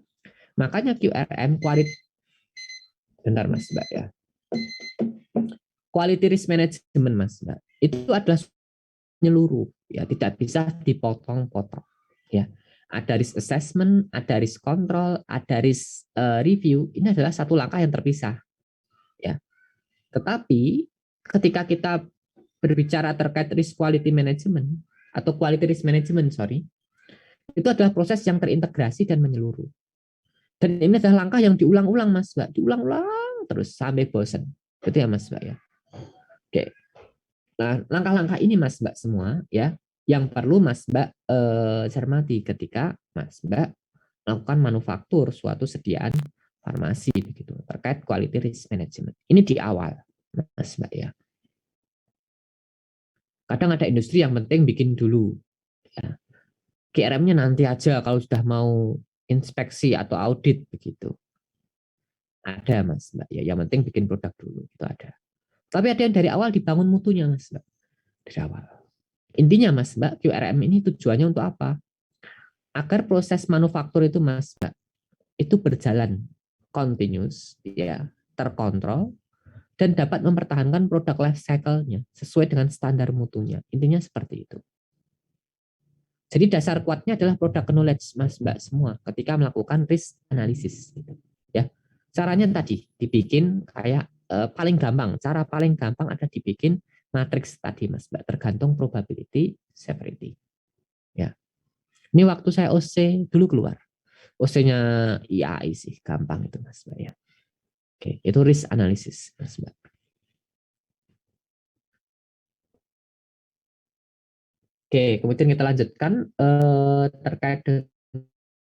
Makanya QRM bentar Mas Mbak ya. Quality risk management Mas Mbak. Itu adalah menyeluruh ya, tidak bisa dipotong-potong ya. Ada risk assessment, ada risk control, ada risk review. Ini adalah satu langkah yang terpisah ya. Tetapi ketika kita berbicara terkait risk quality management atau quality risk management, itu adalah proses yang terintegrasi dan menyeluruh. Dan ini adalah langkah yang diulang-ulang Mas Mbak, diulang-ulang terus sampai bosan. Itu ya Mas Mbak ya. Oke. Nah, langkah-langkah ini Mas Mbak semua ya yang perlu Mas Mbak cermati ketika Mas Mbak melakukan manufaktur suatu sediaan farmasi begitu terkait quality risk management. Ini di awal Mas Mbak ya. Kadang ada industri yang penting bikin dulu ya. QRM-nya nanti aja kalau sudah mau inspeksi atau audit begitu. Ada Mas Mbak ya, yang penting bikin produk dulu itu ada. Tapi ada yang dari awal dibangun mutunya Mas Mbak. Dari awal. Intinya Mas Mbak, QRM ini tujuannya untuk apa? Agar proses manufaktur itu Mas Mbak, itu berjalan continuous, ya, terkontrol, dan dapat mempertahankan produk life cycle-nya sesuai dengan standar mutunya. Intinya seperti itu. Jadi dasar kuatnya adalah product knowledge Mas Mbak semua ketika melakukan risk analysis. Ya, caranya tadi dibikin kayak paling gampang. Cara paling gampang ada dibikin matriks tadi Mas Mbak, tergantung probability, severity. Ya. Ini waktu saya OC dulu keluar. OC-nya IAI sih, gampang itu Mas Mbak ya. Oke, itu risk analysis Mas Mbak. Oke, kemudian kita lanjutkan terkait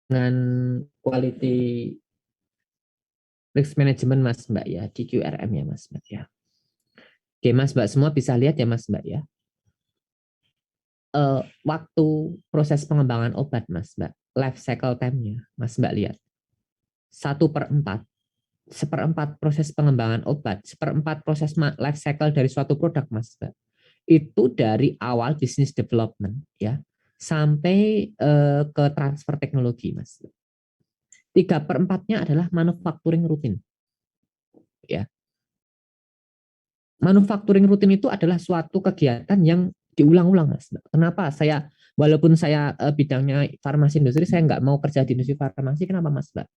dengan quality risk management Mas Mbak ya, di QRM ya Mas Mbak ya. Oke Mas Mbak semua bisa lihat ya Mas Mbak ya. Waktu proses pengembangan obat Mas Mbak, life cycle time-nya Mas Mbak lihat. 1/4 1/4 proses pengembangan obat, 1/4 proses life cycle dari suatu produk, Mas Mbak. Itu dari awal business development ya sampai ke transfer teknologi, Mas. 3/4-nya adalah manufacturing rutin. Ya. Manufacturing rutin itu adalah suatu kegiatan yang diulang-ulang, Mas. Kenapa walaupun saya bidangnya farmasi industri, saya nggak mau kerja di industri farmasi. Kenapa, Mas Mbak?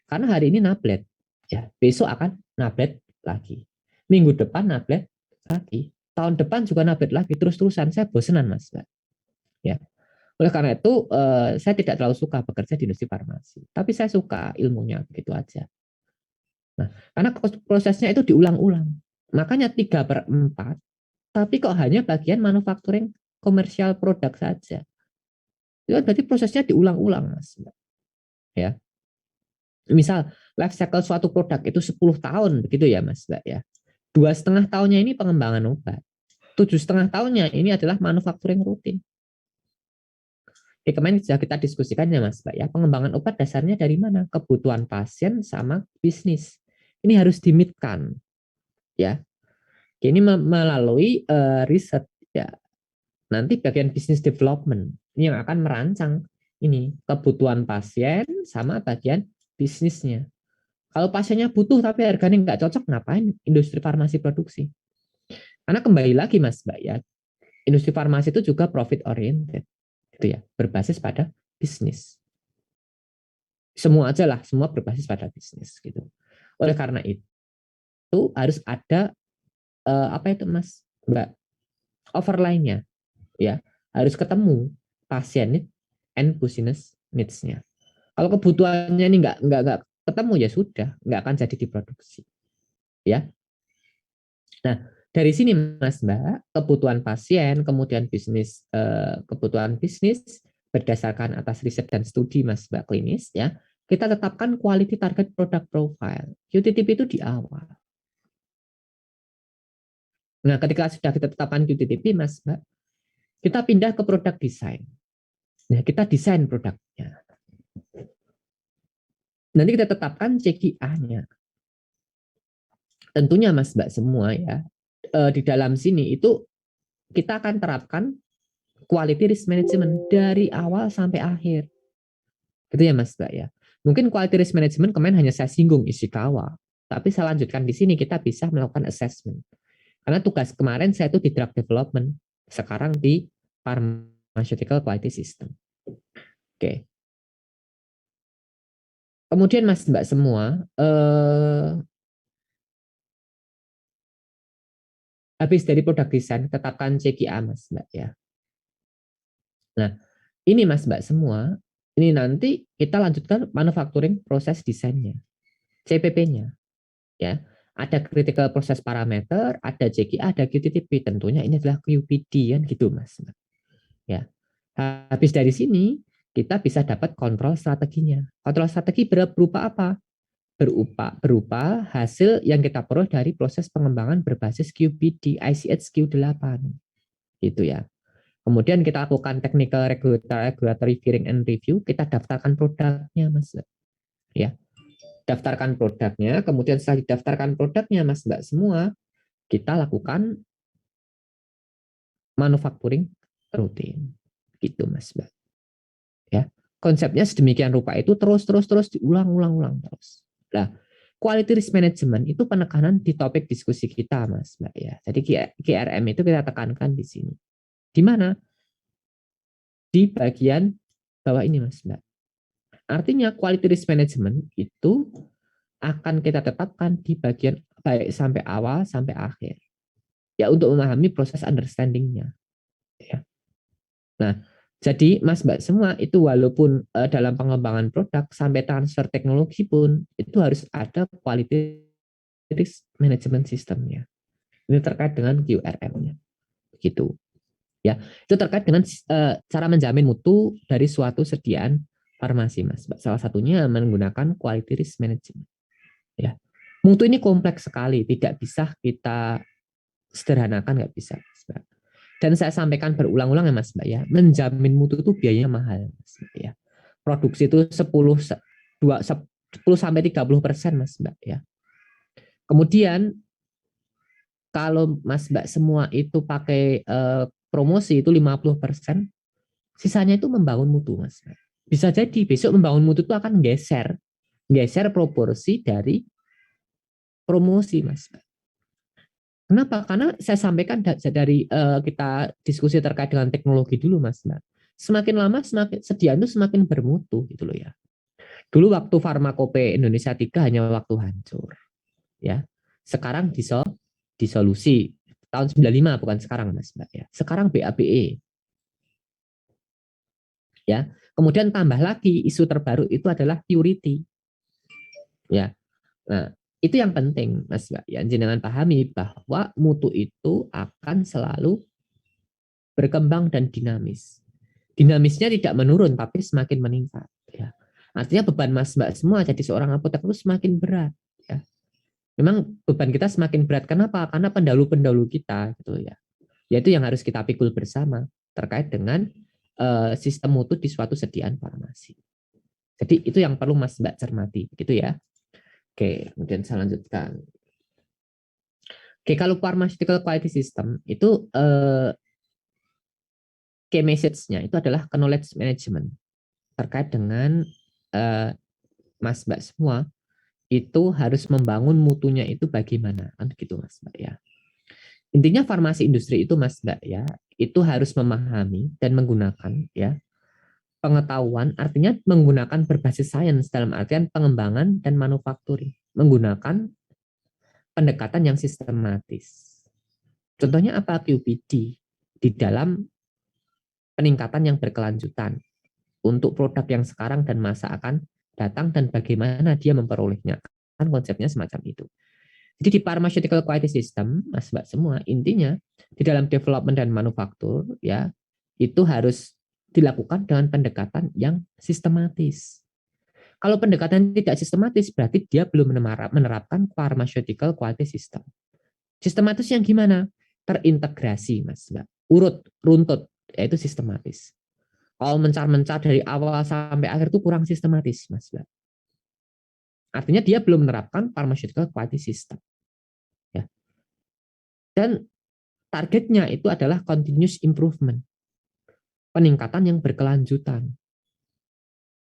Karena hari ini nablet, ya besok akan nablet lagi, minggu depan nablet lagi, tahun depan juga nablet lagi, terus-terusan. Saya bosenan, Mas Mbak. Ya, oleh karena itu saya tidak terlalu suka bekerja di industri farmasi, tapi saya suka ilmunya begitu aja. Nah, karena prosesnya itu diulang-ulang, makanya 3/4, tapi kok hanya bagian manufacturing komersial produk saja. Itu berarti prosesnya diulang-ulang, Mas. Ya. Misal life cycle suatu produk itu 10 tahun begitu ya, Mas Mbak ya. 2,5 tahunnya ini pengembangan obat. 7,5 tahunnya ini adalah manufacturing rutin. Kemarin sudah kita diskusikan ya, Mas Mbak ya. Pengembangan obat dasarnya dari mana? Kebutuhan pasien sama bisnis. Ini harus dimitkan. Ya. Ini melalui riset ya. Nanti bagian business development ini yang akan merancang ini kebutuhan pasien sama bagian bisnisnya. Kalau pasiennya butuh tapi harganya nggak cocok, ngapain industri farmasi produksi? Karena kembali lagi, Mas Mbak ya, industri farmasi itu juga profit oriented, gitu ya, berbasis pada bisnis. Semua aja lah, semua berbasis pada bisnis, gitu. Oleh karena itu harus ada apa itu, Mas Mbak, overline-nya, ya, harus ketemu pasien need and business needs-nya. Kalau kebutuhannya ini nggak ketemu ya sudah, nggak akan jadi diproduksi. Ya. Nah, dari sini Mas Mbak, kebutuhan pasien, kemudian kebutuhan bisnis berdasarkan atas riset dan studi Mas Mbak klinis ya, kita tetapkan quality target product profile. QTTP itu di awal. Nah, ketika sudah kita tetapkan QTTP Mas Mbak, kita pindah ke produk desain. Nah, kita desain produknya. Nanti kita tetapkan CQA-nya. Tentunya Mas Mbak semua ya, di dalam sini itu kita akan terapkan quality risk management dari awal sampai akhir. Gitu ya Mas Mbak ya. Mungkin quality risk management kemarin hanya saya singgung Ishikawa, tapi saya lanjutkan di sini kita bisa melakukan assessment. Karena tugas kemarin saya itu di drug development, sekarang di pharmaceutical quality system. Oke. Kemudian Mas Mbak semua, habis dari produk desain, tetapkan CQA Mas Mbak ya. Nah, ini Mas Mbak semua, ini nanti kita lanjutkan manufacturing proses desainnya, CPP-nya. Ya, ada critical process parameter, ada CQA, ada QTTP. Tentunya ini adalah QPD kan gitu Mas. Ya. Habis dari sini kita bisa dapat kontrol strateginya. Kontrol strategi berupa apa? Berupa hasil yang kita peroleh dari proses pengembangan berbasis QPD ICH Q8. Gitu ya. Kemudian kita lakukan technical regulatory hearing and review, kita daftarkan produknya Mas. Ya. Daftarkan produknya, kemudian setelah didaftarkan produknya Mas Mbak semua, kita lakukan manufacturing rutin. Gitu Mas Mbak. Ya, konsepnya sedemikian rupa itu terus diulang-ulang terus. Nah, quality risk management itu penekanan di topik diskusi kita Mas Mbak ya. Jadi QRM itu kita tekankan di sini. Di mana? Di bagian bawah ini Mas Mbak. Artinya quality risk management itu akan kita tetapkan di bagian baik sampai awal sampai akhir. Ya untuk memahami proses understanding-nya. Ya. Nah, jadi Mas Mbak semua itu walaupun dalam pengembangan produk sampai transfer teknologi pun itu harus ada quality risk management system-nya. Ini terkait dengan QRM-nya. Begitu. Ya, itu terkait dengan cara menjamin mutu dari suatu sediaan farmasi Mas Mbak. Salah satunya menggunakan quality risk management. Ya. Mutu ini kompleks sekali, tidak bisa kita sederhanakan, nggak bisa Mas Mbak. Dan saya sampaikan berulang-ulang ya Mas Mbak ya, menjamin mutu itu biayanya mahal Mas Mbak ya. Produksi itu 10 sampai 30% Mas Mbak ya. Kemudian kalau Mas Mbak semua itu pakai promosi itu 50%, sisanya itu membangun mutu, Mas. Bisa jadi besok membangun mutu itu akan geser proporsi dari promosi, Mas. Kenapa? Karena saya sampaikan dari kita diskusi terkait dengan teknologi dulu, Mas. Semakin lama semakin sediaan itu semakin bermutu gitu loh ya. Dulu waktu Farmakope Indonesia 3 hanya waktu hancur. Ya. Sekarang disolusi tahun 95 bukan sekarang, Mas Mbak ya. Sekarang BABE. Ya. Kemudian tambah lagi isu terbaru itu adalah purity. Ya. Nah, itu yang penting, Mas Mbak. Ya, jenengan pahami bahwa mutu itu akan selalu berkembang dan dinamis. Dinamisnya tidak menurun, tapi semakin meningkat. Ya. Artinya beban Mas Mbak semua jadi seorang apotek itu semakin berat. Ya. Memang beban kita semakin berat. Kenapa? Karena pendahulu-pendahulu kita, gitu ya. Yaitu yang harus kita pikul bersama terkait dengan sistem mutu di suatu sediaan farmasi. Jadi itu yang perlu Mas Mbak cermati, gitu ya. Oke, kemudian saya lanjutkan. Oke, kalau pharmaceutical quality system itu key message-nya itu adalah knowledge management terkait dengan Mas Mbak semua itu harus membangun mutunya itu bagaimana, kan gitu Mas Mbak ya. Intinya farmasi industri itu Mas Mbak ya, itu harus memahami dan menggunakan ya pengetahuan, artinya menggunakan berbasis sains dalam artian pengembangan dan manufakturing, menggunakan pendekatan yang sistematis. Contohnya apa? QPD di dalam peningkatan yang berkelanjutan untuk produk yang sekarang dan masa akan datang dan bagaimana dia memperolehnya. Kan konsepnya semacam itu. Jadi di pharmaceutical quality system, Mas Mbak semua, intinya di dalam development dan manufaktur ya itu harus dilakukan dengan pendekatan yang sistematis. Kalau pendekatan tidak sistematis berarti dia belum menerapkan pharmaceutical quality system. Sistematis yang gimana? Terintegrasi, Mas Mbak. Urut, runtut, yaitu sistematis. Kalau mencar-mencar dari awal sampai akhir itu kurang sistematis, Mas Mbak. Artinya dia belum menerapkan pharmaceutical quality system. Ya. Dan targetnya itu adalah continuous improvement. Peningkatan yang berkelanjutan.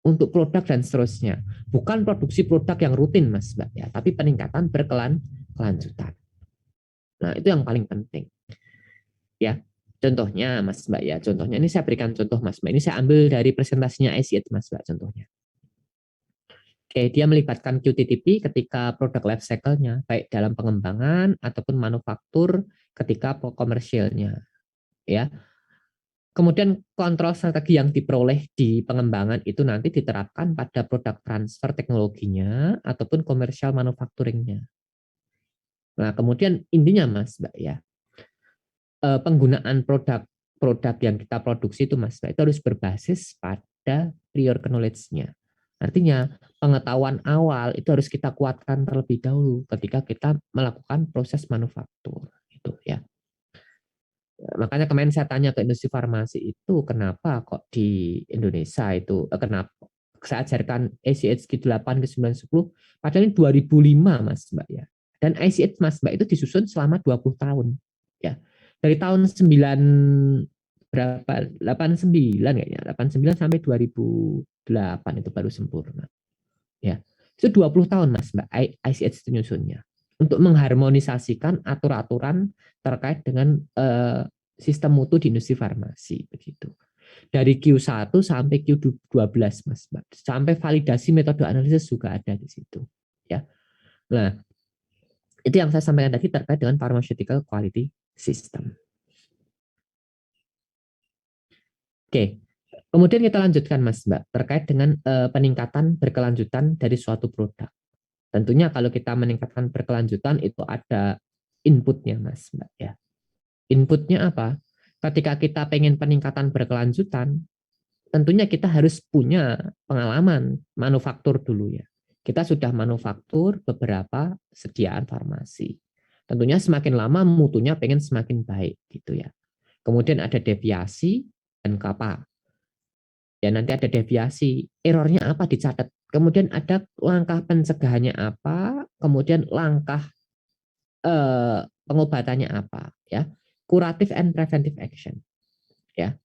Untuk produk dan seterusnya. Bukan produksi produk yang rutin, Mas Mbak. Ya, tapi peningkatan berkelanjutan. Nah, itu yang paling penting. Ya, contohnya Mas Mbak ya, contohnya ini saya berikan contoh Mas Mbak. Ini saya ambil dari presentasinya ICH Mas Mbak contohnya. Oke, dia melibatkan QTTP ketika produk life cycle-nya, baik dalam pengembangan ataupun manufaktur ketika komersialnya. Ya. Kemudian kontrol strategi yang diperoleh di pengembangan itu nanti diterapkan pada produk transfer teknologinya ataupun komersial manufakturingnya. Nah, kemudian intinya Mas Mbak ya, penggunaan produk yang kita produksi itu Mas, itu harus berbasis pada prior knowledge-nya. Artinya pengetahuan awal itu harus kita kuatkan terlebih dahulu ketika kita melakukan proses manufaktur itu ya. Makanya kemarin saya tanya ke industri farmasi itu kenapa kok di Indonesia itu kenapa saya ajarkan ICH G8 ke 9 10 padahal ini 2005 Mas Mbak ya. Dan ICH Mas Mbak itu disusun selama 20 tahun ya. Dari tahun 89 kayaknya, 89 sampai 2008 itu baru sempurna. Ya. Itu 20 tahun Mas Mbak ICH itu nyusunnya untuk mengharmonisasikan aturan-aturan terkait dengan sistem mutu di industri farmasi begitu. Dari Q1 sampai Q12 Mas Mbak. Sampai validasi metode analisis juga ada di situ, ya. Nah, itu yang saya sampaikan tadi terkait dengan pharmaceutical quality system. Oke, kemudian kita lanjutkan Mas Mbak terkait dengan peningkatan berkelanjutan dari suatu produk. Tentunya kalau kita meningkatkan berkelanjutan itu ada inputnya Mas Mbak ya. Inputnya apa? Ketika kita pengen peningkatan berkelanjutan, tentunya kita harus punya pengalaman manufaktur dulu ya. Kita sudah manufaktur beberapa sediaan farmasi. Tentunya semakin lama mutunya pengen semakin baik gitu ya. Kemudian ada deviasi dan kappa. Ya nanti ada deviasi, errornya apa dicatat. Kemudian ada langkah pencegahannya apa, kemudian langkah pengobatannya apa ya, curative and preventive action ya.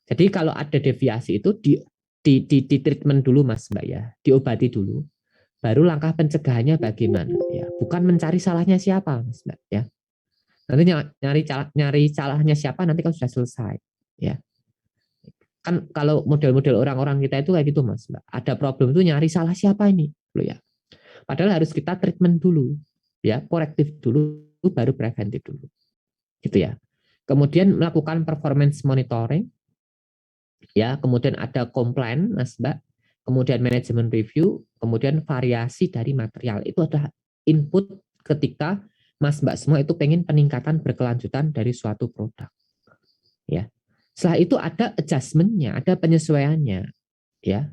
Jadi kalau ada deviasi itu di treatment dulu Mas Mbak ya, diobati dulu, baru langkah pencegahannya bagaimana ya, bukan mencari salahnya siapa Mas Mbak ya. Nanti nyari salahnya siapa nanti kalau sudah selesai ya. Kan kalau model-model orang-orang kita itu kayak gitu Mas Mbak, ada problem tuh nyari salah siapa ini loh ya. Padahal harus kita treatment dulu ya, korektif dulu baru preventif dulu gitu ya. Kemudian melakukan performance monitoring ya, kemudian ada komplain Mas Mbak, kemudian manajemen review, kemudian variasi dari material. Itu adalah input ketika Mas Mbak semua itu pengen peningkatan berkelanjutan dari suatu produk ya. Setelah itu ada adjustment-nya, ada penyesuaiannya ya.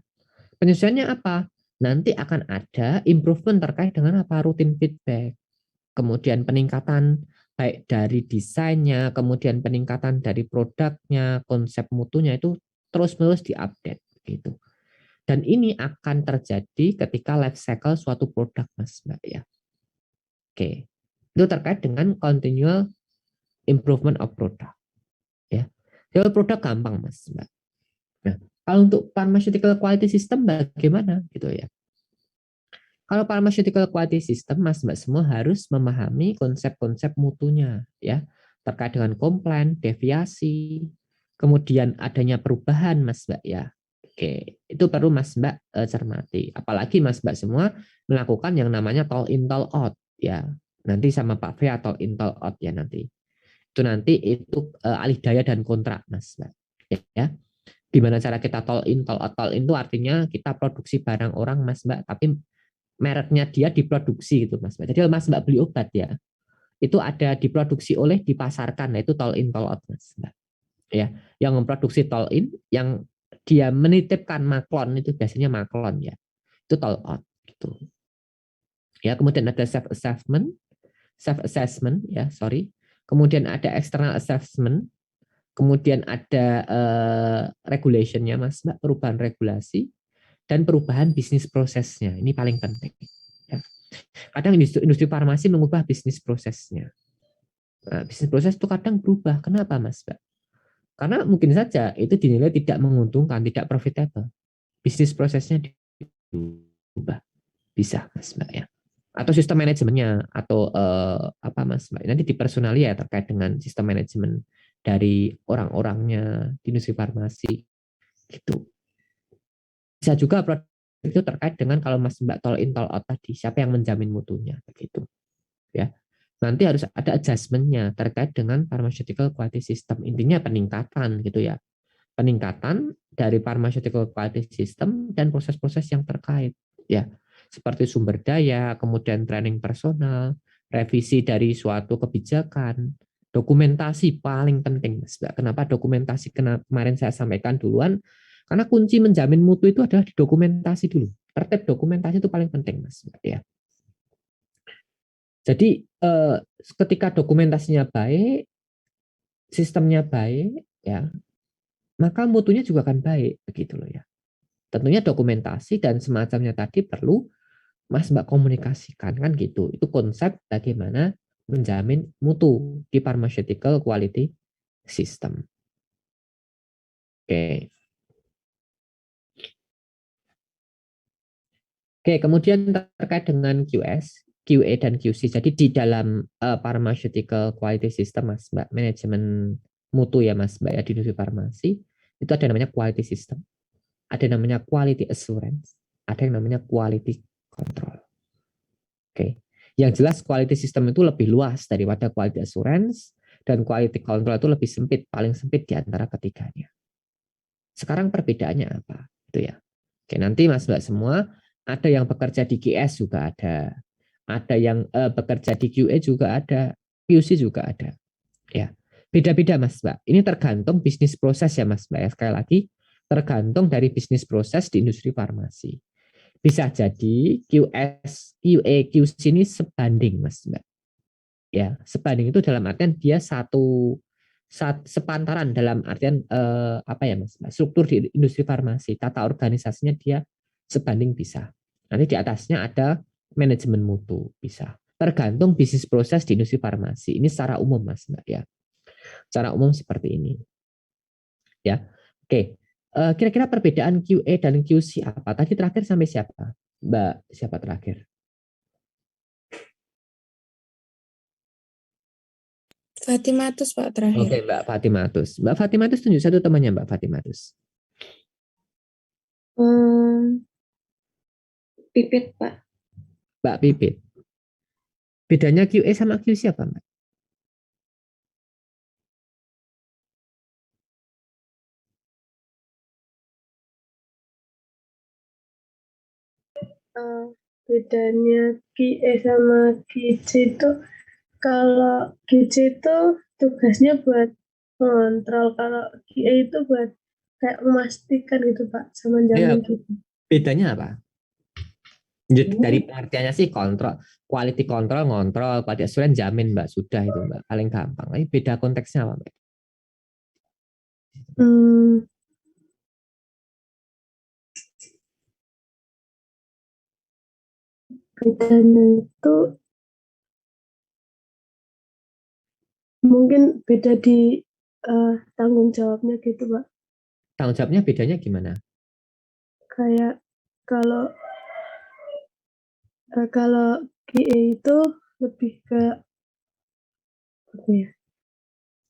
Penyesuaiannya apa? Nanti akan ada improvement terkait dengan apa? Rutin feedback, kemudian peningkatan baik dari desainnya, kemudian peningkatan dari produknya, konsep mutunya itu terus-menerus diupdate gitu. Dan ini akan terjadi ketika life cycle suatu produk Mas Mbak ya. Oke. Itu terkait dengan continual improvement of product ya. Kalau produk gampang Mas Mbak. Nah, kalau untuk pharmaceutical quality system bagaimana gitu ya. Kalau pharmaceutical quality system Mas Mbak semua harus memahami konsep-konsep mutunya ya, terkait dengan komplain, deviasi, kemudian adanya perubahan Mas Mbak ya. Oke, itu perlu Mas Mbak cermati. Apalagi Mas Mbak semua melakukan yang namanya toll in toll out ya. Nanti sama Pak V atau in toll out ya nanti. Itu nanti itu alih daya dan kontrak Mas Mbak. Ya. Gimana cara kita toll in toll out? Toll in itu artinya kita produksi barang orang Mas Mbak, tapi mereknya dia diproduksi gitu Mas Mbak. Jadi Mas Mbak beli obat ya, itu ada diproduksi oleh dipasarkan, nah itu toll in toll out Mas Mbak. Ya, yang memproduksi toll in, yang dia menitipkan maklon itu biasanya maklon ya, itu toll out gitu. Ya, kemudian ada self assessment ya, sorry. Kemudian ada external assessment, kemudian ada regulationnya Mas Mbak, perubahan regulasi dan perubahan bisnis prosesnya. Ini paling penting. Ya. Kadang industri farmasi mengubah bisnis prosesnya. Nah, bisnis proses itu kadang berubah. Kenapa Mas Mbak? Karena mungkin saja itu dinilai tidak menguntungkan, tidak profitable. Bisnis prosesnya diubah. Bisa Mas Mbak ya. Atau sistem manajemennya atau apa Mas Mbak, nanti dipersonali ya terkait dengan sistem manajemen dari orang-orangnya di industri farmasi gitu. Bisa juga itu terkait dengan kalau Mas Mbak toll in toll out tadi, siapa yang menjamin mutunya begitu ya. Nanti harus ada adjustment-nya terkait dengan pharmaceutical quality system, intinya peningkatan gitu ya, peningkatan dari pharmaceutical quality system dan proses-proses yang terkait ya, seperti sumber daya, kemudian training personal, revisi dari suatu kebijakan, dokumentasi paling penting Mas Mbak. Kenapa dokumentasi kemarin saya sampaikan duluan? Karena kunci menjamin mutu itu adalah di dokumentasi dulu. Tertib dokumentasi itu paling penting Mas Mbak ya. Jadi ketika dokumentasinya baik, sistemnya baik ya, maka mutunya juga akan baik begitu loh ya. Tentunya dokumentasi dan semacamnya tadi perlu Mas Mbak komunikasikan kan gitu. Itu konsep bagaimana menjamin mutu di pharmaceutical quality system. Oke. Oke, kemudian terkait dengan QS, QA dan QC. Jadi di dalam pharmaceutical quality system Mas Mbak, manajemen mutu ya Mas Mbak ya di industri farmasi, itu ada namanya quality system. Ada namanya quality assurance, ada yang namanya quality control. Oke. Yang jelas quality system itu lebih luas daripada quality assurance, dan quality control itu lebih sempit, paling sempit di antara ketiganya. Sekarang perbedaannya apa? Itu ya. Oke, nanti Mas Mbak semua ada yang bekerja di QS juga ada yang bekerja di QA juga ada, QC juga ada. Ya, beda-beda Mas Mbak. Ini tergantung bisnis proses ya Mas Mbak. Sekali lagi, tergantung dari bisnis proses di industri farmasi. Bisa jadi QS, QA, QC ini sebanding Mas Mbak. Ya, sebanding itu dalam artian dia sepantaran dalam artian apa ya Mas Mbak? Struktur di industri farmasi, tata organisasinya dia sebanding bisa. Nanti di atasnya ada manajemen mutu bisa. tergantung bisnis proses di industri farmasi. Ini secara umum Mas Mbak ya. Secara umum seperti ini. Ya. Oke. Kira-kira perbedaan QA dan QC apa? Tadi terakhir sampai siapa? Mbak, siapa terakhir? Fatimatus Pak terakhir. Oke, Mbak Fatimatus. Mbak Fatimatus tunjuk satu temannya Mbak Fatimatus. Pipit, Pak. Mbak Pipit. Bedanya QA sama QC apa, Mbak? Bedanya QA sama QC itu, kalau QC itu tugasnya buat mengontrol, kalau QA itu buat kayak memastikan gitu Pak, sama Ya, jamin gitu. bedanya apa? Dari pengertiannya sih kontrol, quality control, ngontrol, quality assurance, jamin Mbak, sudah itu Mbak, paling gampang. Tapi beda konteksnya apa Mbak? Bedanya itu mungkin beda di tanggung jawabnya gitu Pak. Tanggung jawabnya bedanya gimana? Kayak kalau QA itu lebih ke apa ya,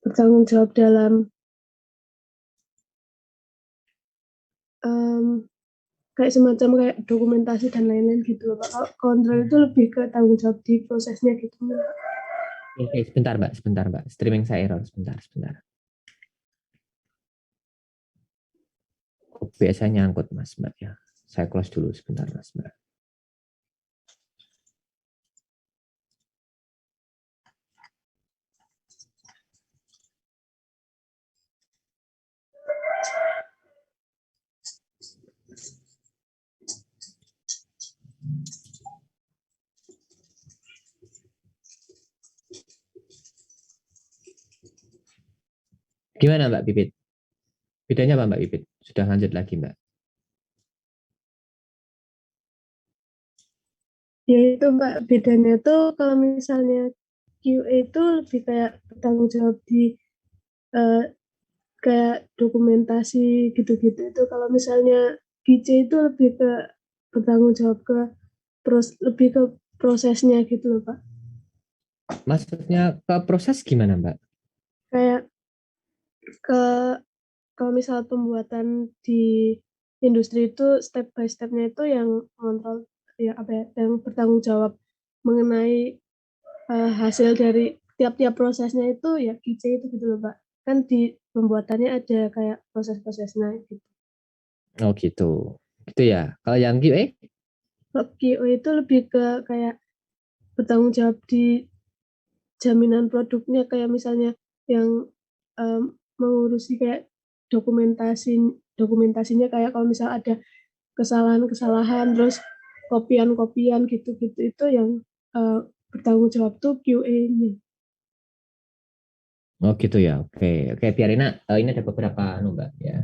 bertanggung jawab dalam kayak semacam kayak dokumentasi dan lain-lain gitu loh Pak. Kalau kontrol itu lebih ke tanggung jawab di prosesnya gitu. Oke, sebentar Mbak. Streaming saya error, sebentar. Biasanya nyangkut Mas Mbak ya. Saya close dulu sebentar Mas Mbak. Gimana Mbak Pipit? Bedanya apa Mbak Pipit? Sudah lanjut lagi Mbak. Ya itu Mbak, bedanya tuh kalau misalnya QA itu lebih kayak bertanggung jawab di kayak dokumentasi gitu-gitu. Itu kalau misalnya QC itu lebih ke bertanggung jawab ke lebih ke prosesnya gitu loh Pak. Maksudnya ke proses gimana Mbak? Kayak ke kalau misal pembuatan di industri itu step by stepnya itu yang kontrol ya apa ya, yang bertanggung jawab mengenai hasil dari tiap-tiap prosesnya itu ya QC itu gitu loh Pak. Kan di pembuatannya ada kayak proses-prosesnya gitu. Oh gitu. Gitu ya. Kalau yang QA? Kalau QA itu lebih ke kayak bertanggung jawab di jaminan produknya, kayak misalnya yang mengurusi kayak dokumentasinya, kayak kalau misal ada kesalahan-kesalahan terus kopian-kopian gitu-gitu, itu yang bertanggung jawab tuh QA-nya. Oh gitu ya. Oke biar ini ada beberapa Mbak ya.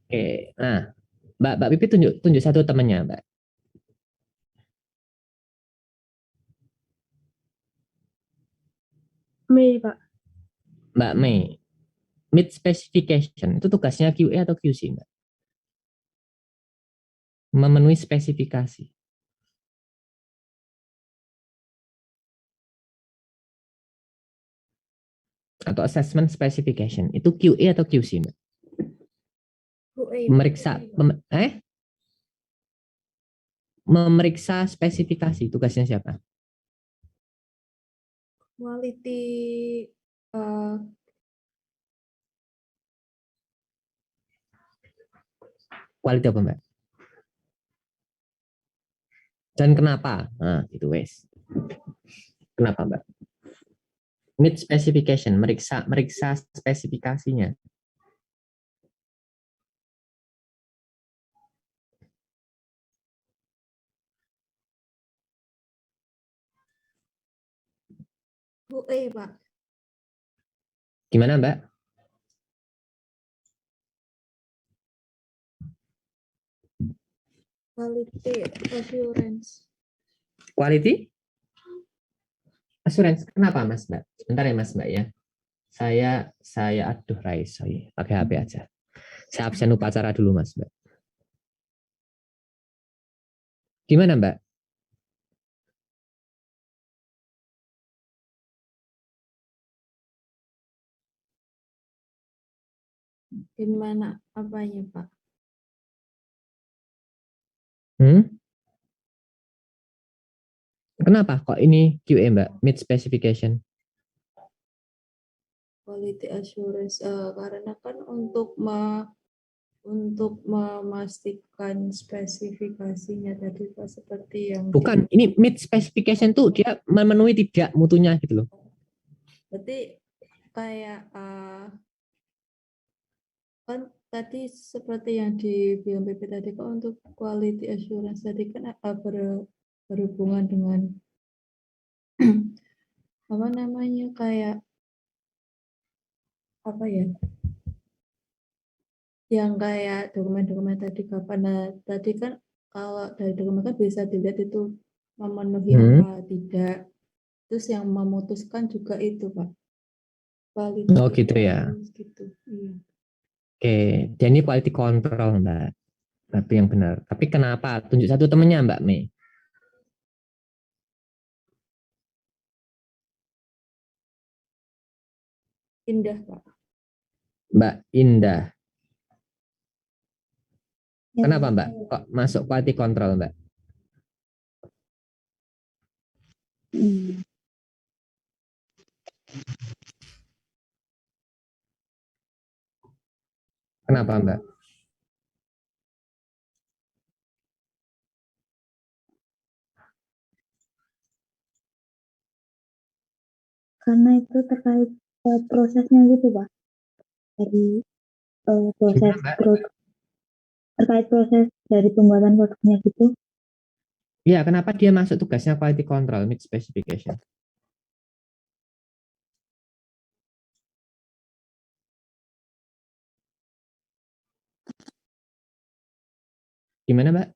Oke. Nah, Mbak Pipi tunjuk satu temannya Mbak. Mei Pak. Mbak Mei. Mid specification itu tugasnya QA atau QC Mbak? Memenuhi spesifikasi. Atau assessment specification itu QA atau QC Mbak? Memeriksa spesifikasi, tugasnya siapa? Quality Quality apa Mbak? Dan kenapa? Nah, itu wes. Kenapa Mbak? Mid specification, meriksa spesifikasinya. QA Pak. Gimana Mbak? Quality assurance. Quality? Assurance. Kenapa Mas Mbak? Sebentar ya Mas Mbak ya. Saya aduh Raisa, pakai HP aja. Saya absen upacara dulu Mas Mbak. Gimana Mbak? Gimana apanya, Pak? Kenapa kok ini QA Mbak? Mid specification. Quality assurance karena kan untuk memastikan spesifikasinya tadi Pak seperti yang Bukan, ini mid specification tuh dia memenuhi tidak mutunya gitu loh. berarti kayak kan tadi seperti yang di BMPP tadi kok untuk quality assurance tadi kan berhubungan dengan apa namanya kayak apa ya yang kayak dokumen-dokumen tadi kapan tadi kan kalau dari dokumen kan bisa dilihat itu memenuhi apa tidak terus yang memutuskan juga itu Pak quality Oh gitu ya. assurance gitu iya. Oke, jadi ini quality control Mbak. Tapi yang benar. Tapi kenapa? Tunjuk satu temennya Mbak Mei. Indah Pak. Mbak Indah. Kenapa Mbak? Kok masuk quality control Mbak? Kenapa Mbak? Karena itu terkait prosesnya gitu Pak. Dari proses terkait proses dari pembuatan produknya gitu. Iya, kenapa dia masuk tugasnya quality control mid specification? Gimana Mbak?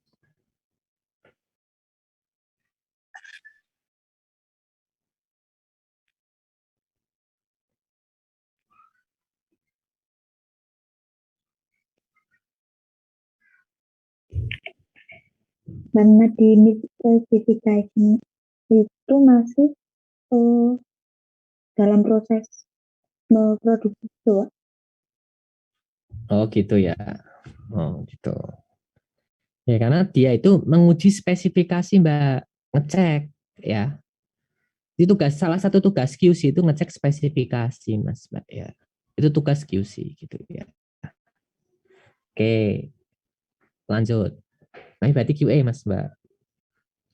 Karena di mid specification itu masih dalam proses memproduksi itu Pak. Oh gitu ya. Oh gitu. Ya karena dia itu menguji spesifikasi Mbak, ngecek ya. Itu tugas salah satu tugas QC itu ngecek spesifikasi Mas Mbak ya. Itu tugas QC gitu ya. Oke. Lanjut. Nah, berarti QA Mas Mbak.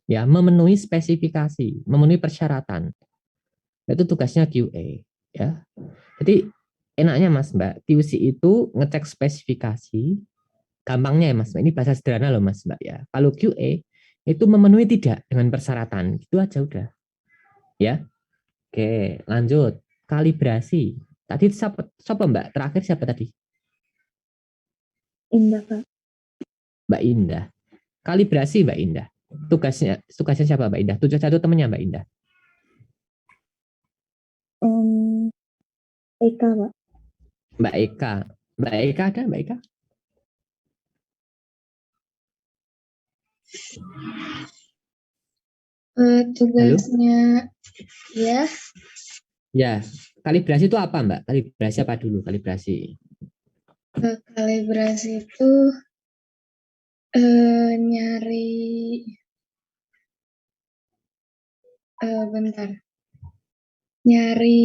Ya, memenuhi spesifikasi, memenuhi persyaratan. Itu tugasnya QA ya. Jadi enaknya Mas Mbak, QC itu ngecek spesifikasi. Gampangnya ya Mas Mbak, ini bahasa sederhana loh Mas Mbak ya. Kalau QA itu memenuhi tidak dengan persyaratan, itu aja udah. Ya. Oke, lanjut. Kalibrasi. Tadi siapa Mbak? Terakhir siapa tadi? Indah Pak. Mbak Indah. Kalibrasi Mbak Indah. Tugasnya siapa Mbak Indah? Tujuh satu temannya Mbak Indah. Eka Pak. Mbak Eka. Mbak Eka ada Mbak Eka? Tugasnya ya. Ya, kalibrasi itu apa Mbak? Kalibrasi apa dulu? Kalibrasi. Kalibrasi itu nyari bentar. Nyari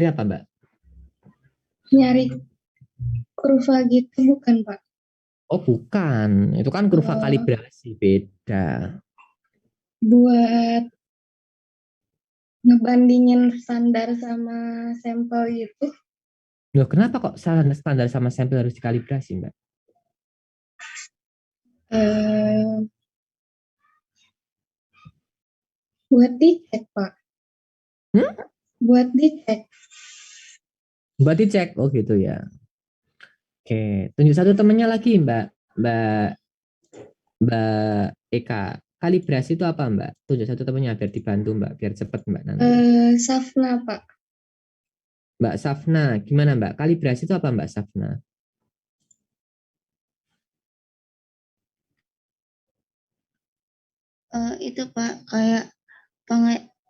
apa Mbak? Nyari kurva gitu bukan Pak? Oh bukan, itu kan kurva kalibrasi beda. Buat ngebandingin standar sama sampel itu. Loh, kenapa kok standar sama sampel harus dikalibrasi Mbak? Buat dicek Pak. Buat dicek. Buat dicek, oh gitu ya. Oke, tunjuk satu temannya lagi, Mbak Eka. Kalibrasi itu apa, Mbak? Tunjuk satu temannya biar dibantu, Mbak, biar cepat, Mbak, nanti. Safna, Pak. Mbak Safna, gimana, Mbak? Kalibrasi itu apa, Mbak Safna? Itu Pak, kayak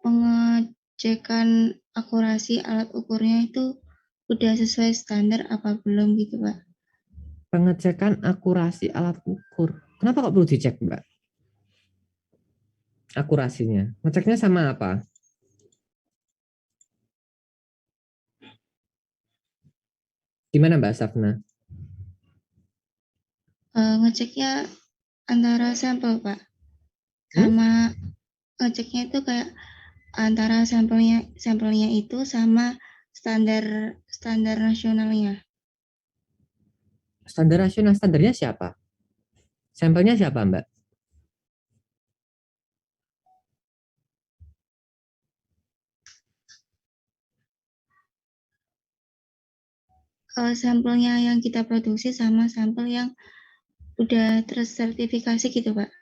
pengecekan akurasi alat ukurnya itu udah sesuai standar apa belum gitu Pak. Pengecekan akurasi alat ukur. Kenapa kok perlu dicek, Mbak? Akurasinya. Ngeceknya sama apa? Gimana, Mbak Safna? Ngeceknya antara sampel Pak, sama ngeceknya itu kayak antara sampelnya itu sama standar nasionalnya. Standar nasional, standarnya siapa? Sampelnya siapa, Mbak? Sampelnya yang kita produksi sama sampel yang udah tersertifikasi gitu Pak.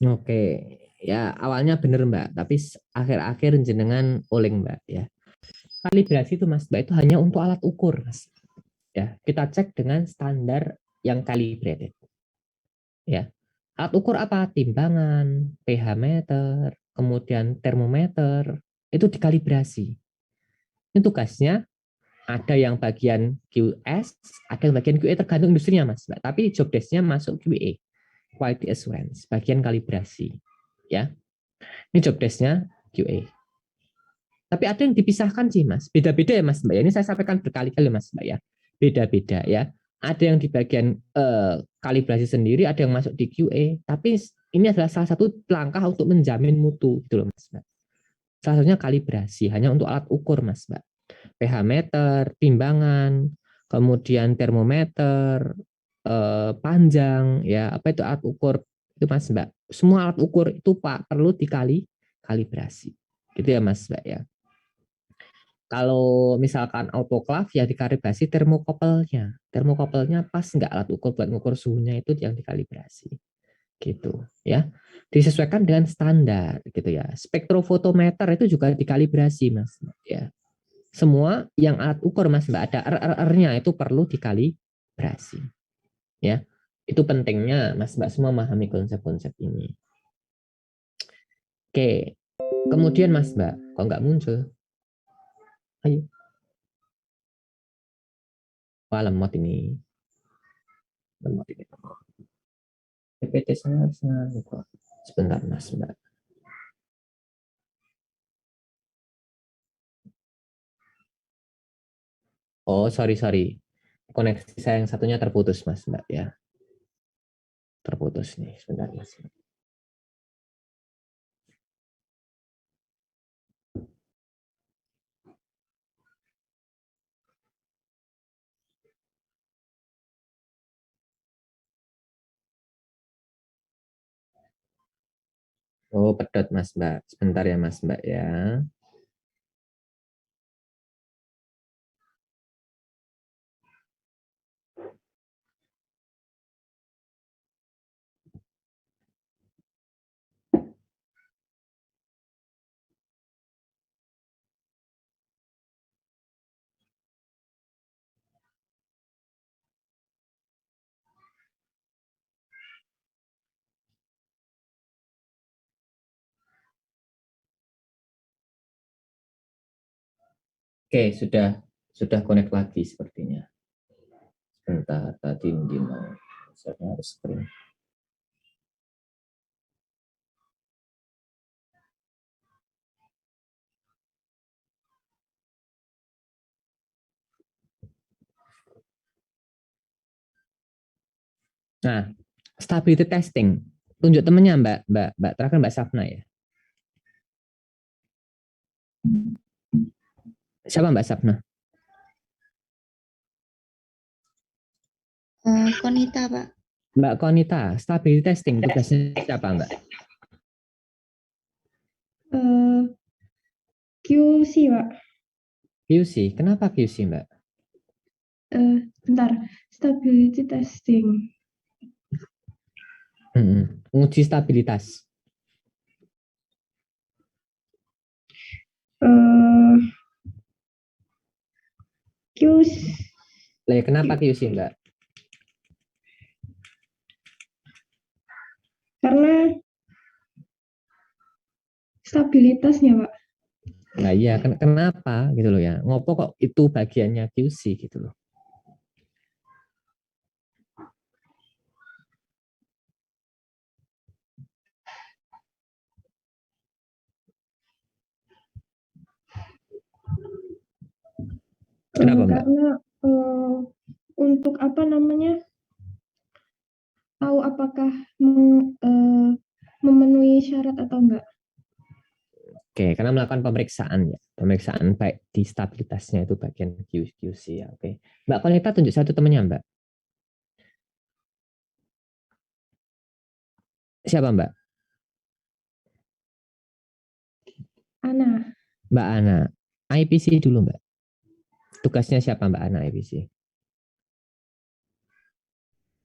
Oke, ya awalnya bener, Mbak, tapi akhir-akhir jenengan oleng, Mbak, ya. Kalibrasi itu, Mas, Mbak, itu hanya untuk alat ukur, Mas. Ya, kita cek dengan standar yang calibrated. Ya, alat ukur apa? Timbangan, pH meter, kemudian termometer, itu dikalibrasi. Ini tugasnya ada yang bagian QS, ada yang bagian QA tergantung industrinya, Mas, Mbak. Tapi job desk-nya masuk QA, quality assurance, bagian kalibrasi. Ya, ini job desk-nya QA. Tapi ada yang dipisahkan sih, Mas. Beda-beda ya, Mas, Mbak. Ini saya sampaikan berkali-kali, Mas, Mbak, ya. Beda-beda ya. Ada yang di bagian kalibrasi sendiri, ada yang masuk di QA. Tapi ini adalah salah satu langkah untuk menjamin mutu, gitu loh, Mas, Mbak. Salah satunya kalibrasi, hanya untuk alat ukur, Mas, Mbak. pH meter, timbangan, kemudian termometer, panjang, ya apa itu alat ukur itu, Mas, Mbak. Semua alat ukur itu Pak perlu dikalibrasi, gitu ya, Mas, Mbak, ya. Kalau misalkan autoclave ya dikalibrasi termokopelnya. Termokopelnya pas nggak alat ukur buat mengukur suhunya itu yang dikalibrasi. Gitu ya. Disesuaikan dengan standar gitu ya. Spektrofotometer itu juga dikalibrasi, Mas, ya. Semua yang alat ukur, Mas, Mbak, ada RR-nya itu perlu dikalibrasi. Ya. Itu pentingnya, Mas, Mbak, semua memahami konsep-konsep ini. Oke. Kemudian, Mas, Mbak, kok nggak muncul? Ayo. Wah, lemot ini. Lemot ini. PPT saya lupa. Sebentar, Mas, Mbak. Oh, sorry. Koneksi saya yang satunya terputus, Mas, Mbak, ya. Terputus nih, sebentar, Mas. Oh, pedot, Mas, Mbak. Sebentar ya, Mas, Mbak, ya. Oke, sudah connect lagi sepertinya. Sebentar, tadi mungkin saya harus screen. Nah, stability testing. Tunjuk temennya, Mbak. Terakhir Mbak Safna ya. Siapa Mbak Safna? Konita Pak. Mbak Konita, stability testing tugasnya siapa, Mbak? QC, Pak. QC. Kenapa QC, Mbak? bentar, stability testing. Uji stabilitas. QC. Lah, ya kenapa QC enggak? Karena stabilitasnya, Pak. Nah iya, kenapa gitu loh ya? Ngopo kok itu bagiannya QC gitu loh? Kenapa, Mbak? Karena untuk apa namanya, tahu apakah memenuhi syarat atau enggak. Oke, karena melakukan pemeriksaan ya, pemeriksaan baik di stabilitasnya itu bagian QC ya. Oke, Mbak Koleta tunjuk satu temannya, Mbak. Siapa, Mbak? Ana. Mbak Ana. IPC dulu, Mbak. Tugasnya siapa, Mbak Ana IPC?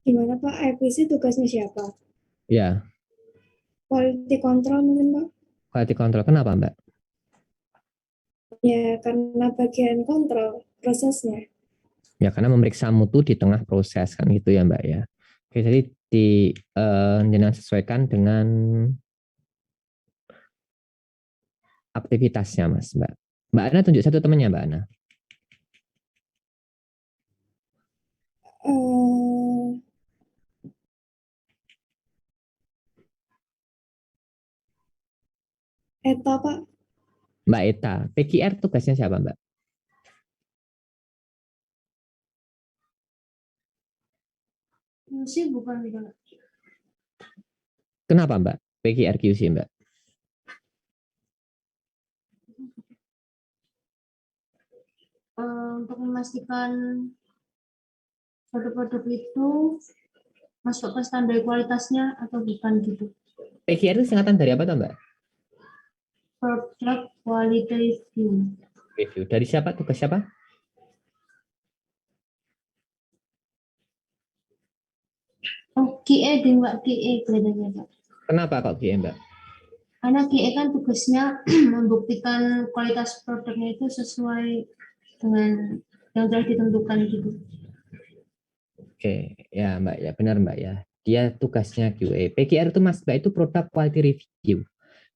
Gimana Pak, IPC tugasnya siapa? Ya. Quality control mungkin Pak? Quality control, kenapa, Mbak? Ya karena bagian kontrol prosesnya. Ya, karena memeriksa mutu di tengah proses kan gitu ya, Mbak ya. Oke, jadi jenengan sesuaikan dengan aktivitasnya, Mas, Mbak. Mbak Ana tunjuk satu temannya, Mbak Ana. Eta Pak. Mbak Eta. PQR tugasnya siapa, Mbak? QC bukan di dalam. Kenapa, Mbak? PQR QC, Mbak? Untuk memastikan produk-produk itu masuk ke standar kualitasnya atau bukan gitu. PQR itu singkatan dari apa, tuh, Mbak? Product Quality Review. Review. Dari siapa? Tugas siapa? Oh, QE deh Mbak, QE kelihatannya Pak. Kenapa kok QE, Mbak? Karena QE kan tugasnya membuktikan kualitas produknya itu sesuai dengan yang telah ditentukan gitu. Oke, ya Mbak ya, benar Mbak ya. Dia tugasnya QA. PQR itu Mas Mbak itu Product Quality Review.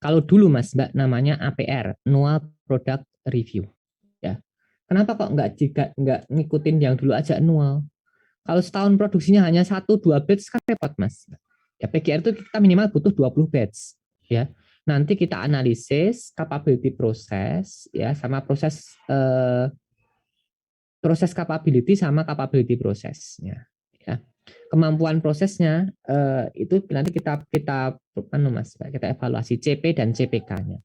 Kalau dulu Mas Mbak namanya APR, Annual Product Review. Ya. Kenapa kok nggak ngikutin yang dulu aja annual? Kalau setahun produksinya hanya 1-2 batch kan repot Mas. Ya PQR itu kita minimal butuh 20 batch. Ya. Nanti kita analisis capability proses ya sama proses capability sama capability prosesnya ya. Kemampuan prosesnya itu nanti kita Mas kita evaluasi CP dan CPK-nya.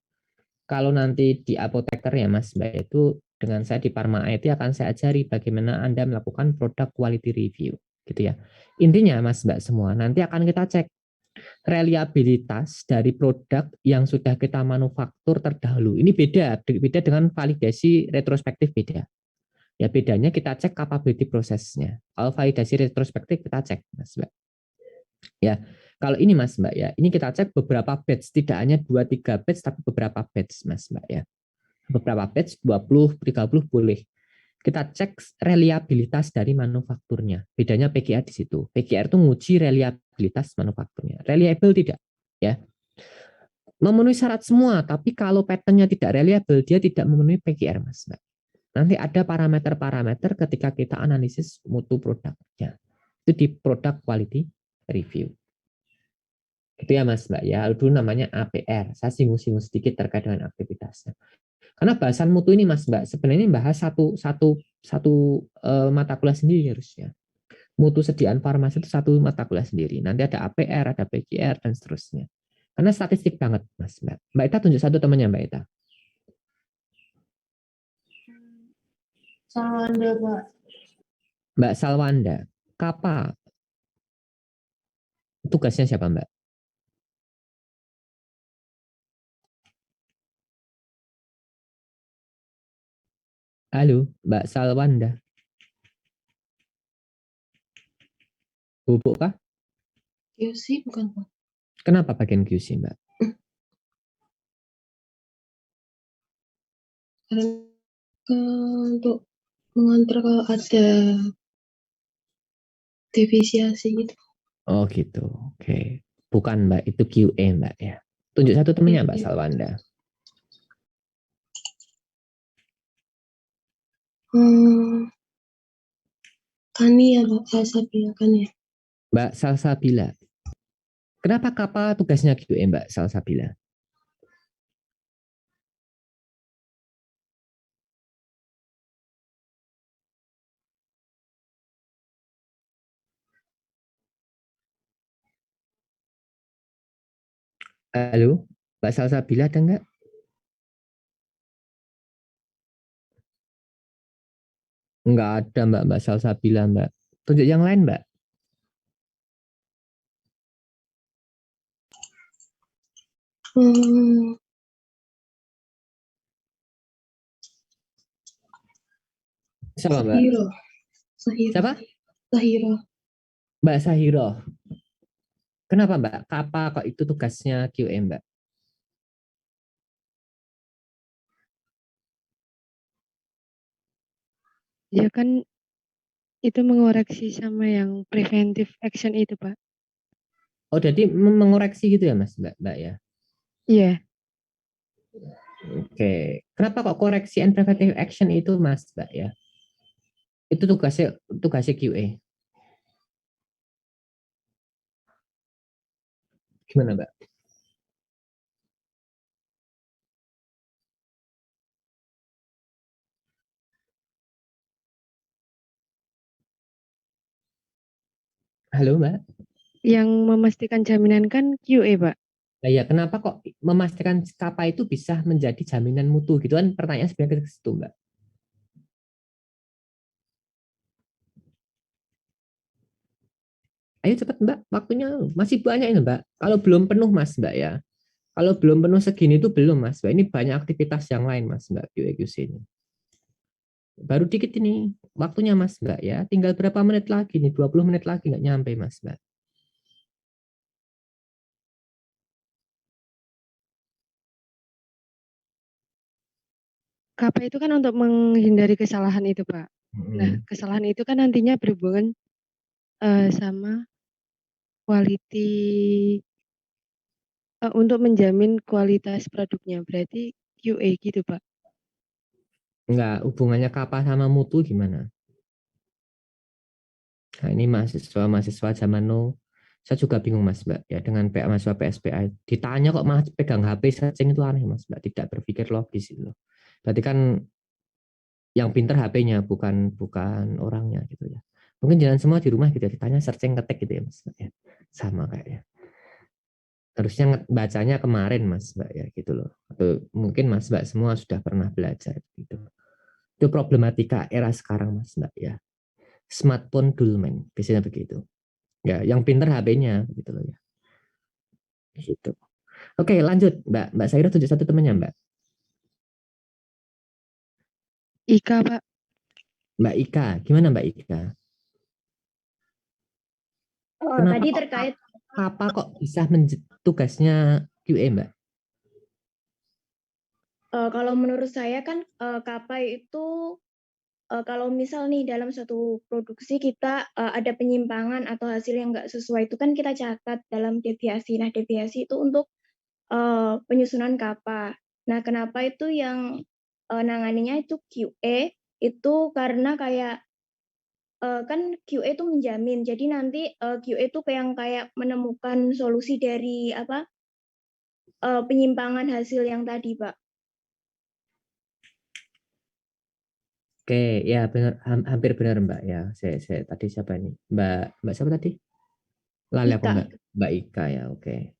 Kalau nanti di apoteker ya Mas Mbak itu dengan saya di Pharma IT akan saya ajari bagaimana Anda melakukan product quality review gitu ya. Intinya Mas Mbak semua nanti akan kita cek reliabilitas dari produk yang sudah kita manufaktur terdahulu. Ini beda dengan validasi retrospektif beda. Ya bedanya kita cek capability prosesnya. Kalau validasi retrospektif kita cek Mas Mbak. Ya, kalau ini Mas Mbak ya, ini kita cek beberapa batch, tidak hanya 2-3 batch tapi beberapa batch Mas Mbak ya. Beberapa batch 20, 30 boleh. Kita cek reliabilitas dari manufakturnya. Bedanya PQR di situ. PQR itu nguji reliabilitas manufakturnya. Reliable tidak ya. Memenuhi syarat semua, tapi kalau patternnya tidak reliable, dia tidak memenuhi PQR Mas Mbak. Nanti ada parameter-parameter ketika kita analisis mutu produknya. Itu di product quality review. Itu ya Mas Mbak ya. Dulu namanya APR. Saya singgung-singgung sedikit terkait dengan aktivitasnya. Karena bahasan mutu ini Mas Mbak sebenarnya bahas satu mata kuliah sendiri harusnya. Mutu sediaan farmasi itu satu mata kuliah sendiri. Nanti ada APR, ada PQR dan seterusnya. Karena statistik banget Mas Mbak. Mbak Ita tunjuk satu temannya Mbak Ita. Salwanda Pak. Mbak Salwanda, Kapa. Tugasnya siapa Mbak? Halo, Mbak Salwanda. Bubuk kah? QC bukan Pak. Kenapa bagian QC, Mbak? Karena untuk mengantar kalau ada defisiasi gitu. Oh gitu, oke. Bukan Mbak, itu QA Mbak ya. Tunjuk satu temennya Mbak Iya. Salwanda. Kani ya Mbak, Salsabila kan ya. Mbak Salsabila. Kenapa kapal tugasnya QA Mbak Salsabila? Halo, Mbak Salsabila ada nggak? Nggak ada Mbak Salsabila Mbak. Tunjuk yang lain Mbak. Siapa Mbak? Sahiro. Siapa? Sahiro. Mbak Sahiro. Kenapa Mbak? Apa kok itu tugasnya QA Mbak? Ya kan itu mengoreksi sama yang preventive action itu, Pak. Oh, jadi mengoreksi gitu ya Mas Mbak ya? Iya. Oke. Kenapa kok koreksi and preventive action itu Mas Mbak ya? Itu tugasnya QA. Gimana Mbak? Halo Mbak. Yang memastikan jaminan kan QA, Pak. Nah, ya kenapa kok memastikan kapal itu bisa menjadi jaminan mutu gitu kan? Pertanyaan sebenarnya ke situ Mbak. Ayo cepat Mbak, waktunya masih banyak ini Mbak. Kalau belum penuh Mas Mbak ya. Kalau belum penuh segini itu belum Mas Mbak. Ini banyak aktivitas yang lain Mas Mbak QA/QC ini. Baru dikit ini waktunya Mas Mbak ya. Tinggal berapa menit lagi nih? 20 menit lagi nggak nyampe Mas Mbak. KP itu kan untuk menghindari kesalahan itu, Pak. Nah, kesalahan itu kan nantinya berhubungan sama quality untuk menjamin kualitas produknya. Berarti QA gitu, Pak. Enggak, hubungannya kapal sama mutu gimana? Nah, ini mahasiswa zaman now. Saya juga bingung Mas Mbak ya dengan mahasiswa PSPA. Ditanya kok malah pegang HP searching itu aneh Mas Mbak. Tidak berpikir logis itu. Berarti kan yang pinter HP-nya bukan orangnya gitu ya. Mungkin jangan semua di rumah gitu ya, ditanya searching ketik gitu ya Mas Mbak ya. Sama kayaknya. Harusnya bacanya kemarin Mas Mbak ya gitu loh. Atau mungkin Mas Mbak semua sudah pernah belajar gitu. Itu problematika era sekarang Mas Mbak ya. Smartphone dulmen, biasanya begitu. Ya, yang pinter HP-nya gitu loh ya. Gitu. Oke, lanjut Mbak. Mbak Saira tunjuk satu temannya Mbak. Ika, Pak. Mbak Ika, gimana Mbak Ika? Oh, Kenapa tadi kok terkait apa kok bisa tugasnya QA Mbak? kalau menurut saya kan KAPA itu kalau misal nih dalam suatu produksi kita ada penyimpangan atau hasil yang nggak sesuai itu kan kita catat dalam deviasi. Nah, deviasi itu untuk penyusunan KAPA. Nah, kenapa itu yang nanganinya itu QA itu karena kayak kan QA itu menjamin. Jadi nanti QA itu kayak menemukan solusi dari apa penyimpangan hasil yang tadi, Pak. Oke, ya benar, hampir benar Mbak ya. Saya tadi siapa ini? Mbak siapa tadi? Lali aku Mbak Ika ya, oke.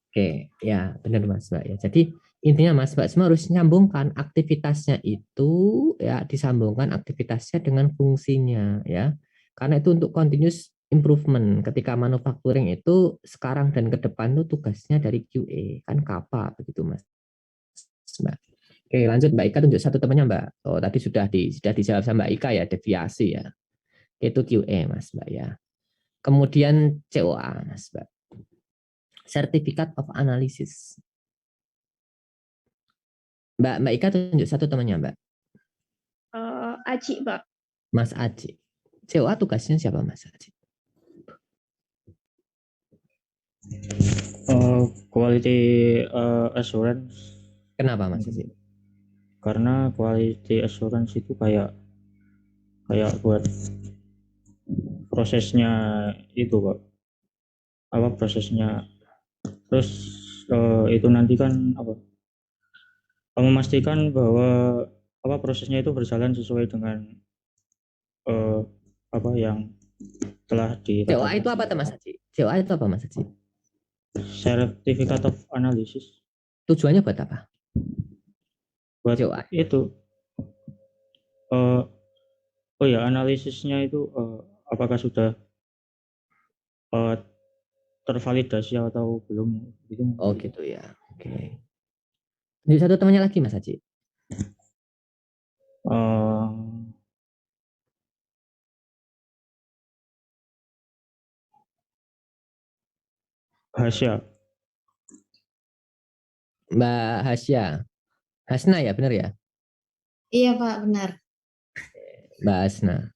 Oke, ya benar Mas Mbak ya. Jadi intinya Mas Mbak semua harus nyambungkan aktivitasnya itu ya disambungkan aktivitasnya dengan fungsinya ya. Karena itu untuk continuous improvement ketika manufacturing itu sekarang dan ke depan itu tugasnya dari QA kan KAPA begitu Mas Mbak. Oke, lanjut Mbak Ika tunjuk satu temannya Mbak. Oh, tadi sudah dijawab sama Mbak Ika ya, deviasi ya. Itu QA Mas Mbak ya. Kemudian COA Mas Mbak. Certificate of Analysis. Mbak Ika tunjuk satu temannya Mbak. Aji, Pak. Mas Aji. COA tugasnya siapa Mas Aji? Quality assurance. Kenapa Mas Aji? Karena quality assurance itu kayak buat prosesnya itu Pak. Apa prosesnya? Terus itu nanti kan apa? Memastikan bahwa apa prosesnya itu berjalan sesuai dengan apa yang telah ditetapkan. COA itu apa Mas Aji? COA itu apa Mas Aji? Certificate of Analysis. Tujuannya buat apa? Buat COA. itu oh ya, analisisnya itu apakah sudah tervalidasi atau belum gitu. Oh gitu ya. Oke. Jadi satu temannya lagi Mas Aji. Hasya. Mbak Hasya. Hasna ya, benar ya? Iya Pak, benar. Mbak Hasna.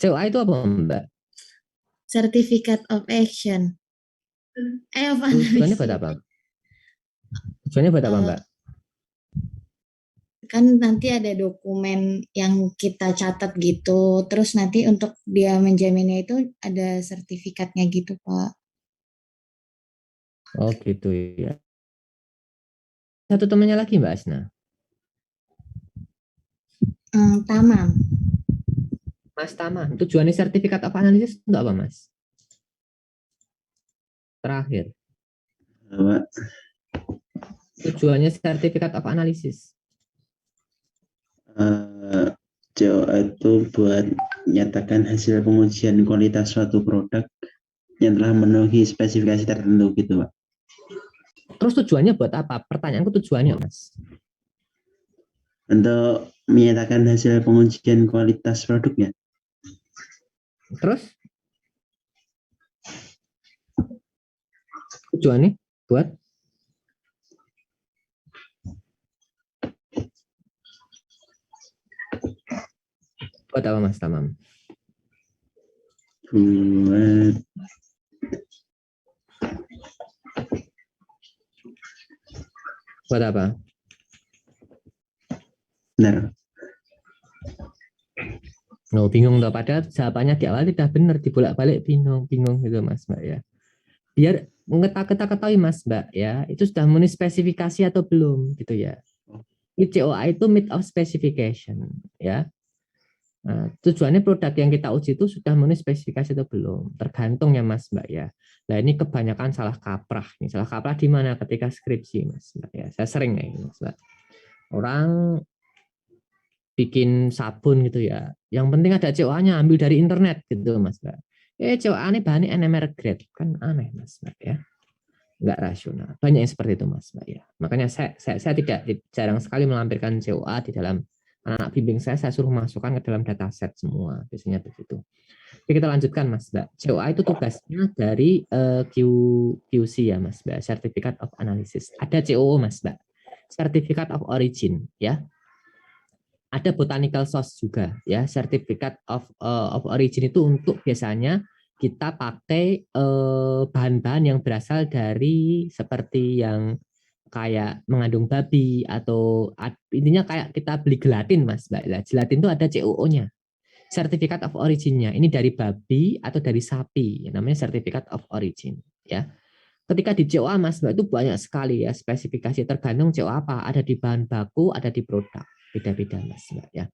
COA itu apa Mbak? Certificate of Action. Apa Tujuannya buat apa? Tujuannya buat apa Mbak? Kan nanti ada dokumen yang kita catat gitu, terus nanti untuk dia menjaminnya itu ada sertifikatnya gitu Pak. Oh gitu ya. Satu temannya lagi Mbak Asna. Tamam. Mas Tamam. Tujuannya sertifikat of analysis untuk apa Mas? Terakhir. Apa? Tujuannya sertifikat of analysis. COA itu buat menyatakan hasil pengujian kualitas suatu produk yang telah memenuhi spesifikasi tertentu gitu Pak. Terus tujuannya buat apa? Pertanyaanku tujuannya Mas. Untuk menyatakan hasil pengujian kualitas produknya. Terus? Tujuannya buat? Buat apa Mas Tamam? Buat apa? Benar. Oh, bingung toh, padahal jawabannya di awal tidak benar, dibolak-balik bingung gitu Mas Mbak ya. Biar kita ketahui Mas Mbak ya, itu sudah memenuhi spesifikasi atau belum gitu ya. COA itu meet of specification ya. Nah, tujuannya produk yang kita uji itu sudah memenuhi spesifikasi atau belum, tergantung ya Mas Mbak ya. Nah ini kebanyakan salah kaprah. Nih, salah kaprah di mana ketika skripsi Mas Mbak ya. Saya sering ya Mas Mbak. Orang bikin sabun gitu ya. Yang penting ada COA-nya, ambil dari internet gitu Mas Mbak. COA ini bahannya NMR grade, kan aneh Mas Mbak ya. Nggak rasional. Banyak yang seperti itu Mas Mbak ya. Makanya saya tidak jarang sekali melampirkan COA di dalam anak bimbing saya suruh masukkan ke dalam dataset semua, biasanya begitu. Oke, kita lanjutkan Mas Mbak. COA itu tugasnya dari QC ya Mas Mbak, Certificate of Analysis. Ada COO Mas Mbak, Certificate of Origin ya. Ada botanical source juga ya, Certificate of Origin itu untuk biasanya kita pakai bahan-bahan yang berasal dari seperti yang kayak mengandung babi atau intinya kayak kita beli gelatin Mas Mbak. Gelatin itu ada COO-nya. Certificate of Origin-nya. Ini dari babi atau dari sapi, yang namanya Certificate of Origin ya. Ketika di COA Mas Mbak itu banyak sekali ya spesifikasi, tergantung COA apa, ada di bahan baku, ada di produk. Beda-beda Mas Mbak ya.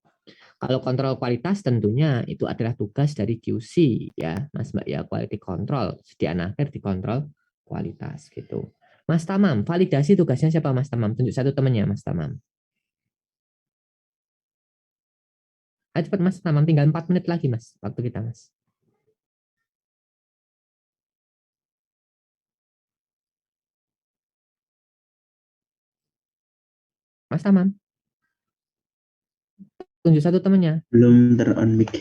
Kalau kontrol kualitas tentunya itu adalah tugas dari QC ya Mas Mbak ya, quality control, sediaan akhir dikontrol kualitas gitu. Mas Tamam, validasi tugasnya siapa Mas Tamam? Tunjuk satu temannya Mas Tamam. Ayo cepat Mas Tamam, tinggal 4 menit lagi Mas, waktu kita Mas. Mas Tamam. Tunjuk satu temannya. Belum ter-on mic.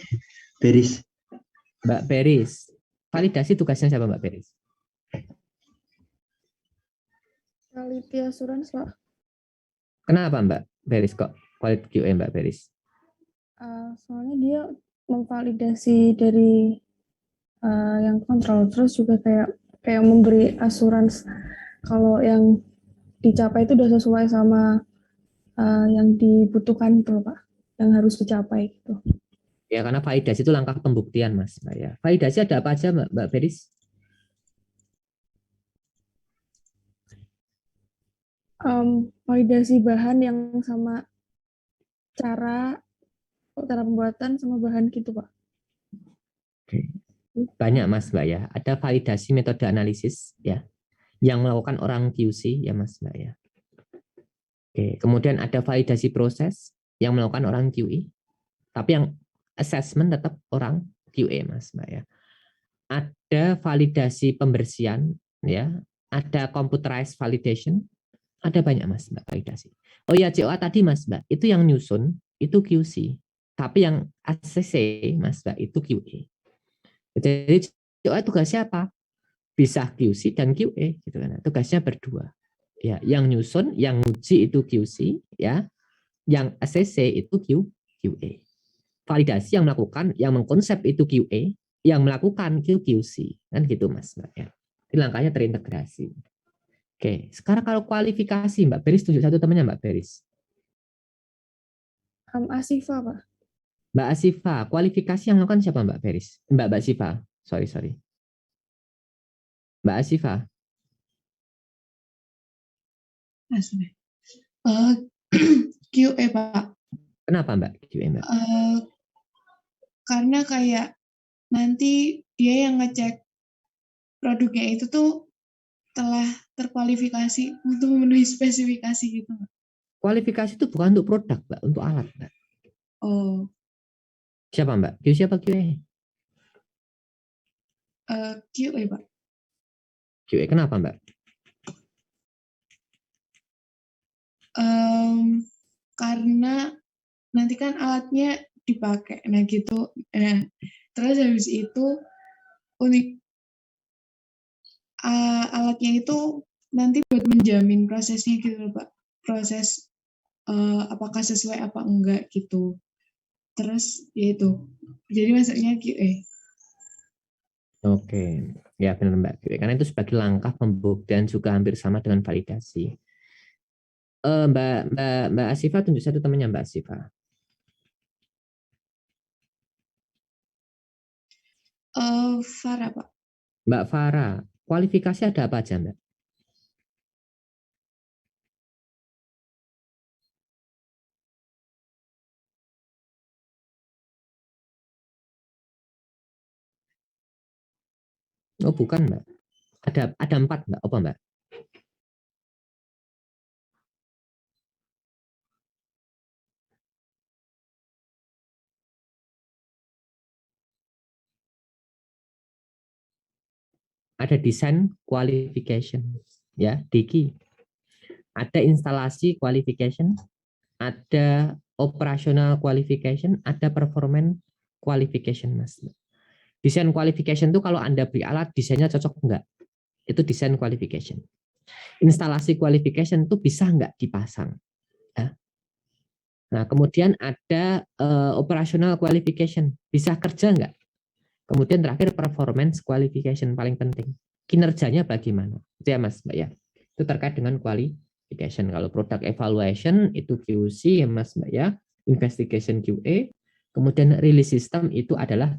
Beris. Mbak Peris, validasi tugasnya siapa Mbak Peris? Quality assurance, Pak. Kenapa Mbak Peris kok quality QA Mbak Peris? Soalnya dia memvalidasi dari yang kontrol, terus juga kayak memberi assurance kalau yang dicapai itu udah sesuai sama yang dibutuhkan gitu loh, Pak, yang harus dicapai gitu. Ya, karena validasi itu langkah pembuktian, Mas. Ya. Validasi ada apa aja, Mbak Feris? Validasi bahan yang sama cara pembuatan sama bahan gitu, Pak. Oke. Banyak, Mas, Mbak ya. Ada validasi metode analisis ya, yang melakukan orang QC ya, Mas, Mbak ya. Oke. Kemudian ada validasi proses yang melakukan orang QE, tapi yang assessment tetap orang QA, Mas, Mbak ya. Ada validasi pembersihan ya, ada computerized validation, ada banyak, Mas, Mbak, validasi. Oh ya, COA tadi, Mas, Mbak, itu yang nyusun itu QC, tapi yang ACC, Mas, Mbak, itu QA. Jadi COA tugasnya apa? Bisa QC dan QA gitu kan. Tugasnya berdua. Ya, yang nyusun, yang uji itu QC ya. Yang ACC itu QA. Validasi yang melakukan, yang mengkonsep itu QA, yang melakukan QC, kan gitu, Mas, Mbak ya. Jadi langkahnya terintegrasi. Oke, sekarang kalau kualifikasi, Mbak Beris tunjuk satu temannya, Mbak Beris. Asifa, Pak. Mbak Asifa, kualifikasi yang melakukan siapa, Mbak Beris? Mbak Sifa, sorry. Mbak Asifa. QA, Pak. Kenapa, Mbak? QA, Mbak? Karena kayak nanti dia yang ngecek produknya itu tuh telah terkualifikasi untuk memenuhi spesifikasi gitu. Kualifikasi itu bukan untuk produk, Mbak, untuk alat, Mbak. Oh. Siapa, Mbak? QC apa QA? QA, Pak. QA, kenapa, Mbak? Karena nanti kan alatnya dipakai, nah gitu. Terus habis itu alatnya itu nanti buat menjamin prosesnya gitu loh, Pak. Proses apakah sesuai apa enggak gitu. Terus ya itu. Jadi masuknya QA. Oke, ya benar, Mbak. Karena itu sebagai langkah pembuktian juga hampir sama dengan validasi. Mbak Asifa tunjuk satu temannya, Mbak Asifa. Farah, Pak. Mbak Farah, kualifikasi ada apa aja, Mbak? Oh, bukan, Mbak. Ada 4, Mbak. Apa, Mbak? Ada design qualification, ya, DQ. Ada instalasi qualification, ada operational qualification, ada performance qualification, Mas. Design qualification itu kalau Anda beli alat, desainnya cocok enggak? Itu design qualification. Instalasi qualification itu bisa enggak dipasang? Ya. Nah, kemudian ada operational qualification, bisa kerja enggak? Kemudian terakhir performance qualification, paling penting. Kinerjanya bagaimana? Itu ya, Mas, Mbak ya. Itu terkait dengan qualification. Kalau product evaluation itu QC ya, Mas, Mbak ya. Investigation QA. Kemudian release system itu adalah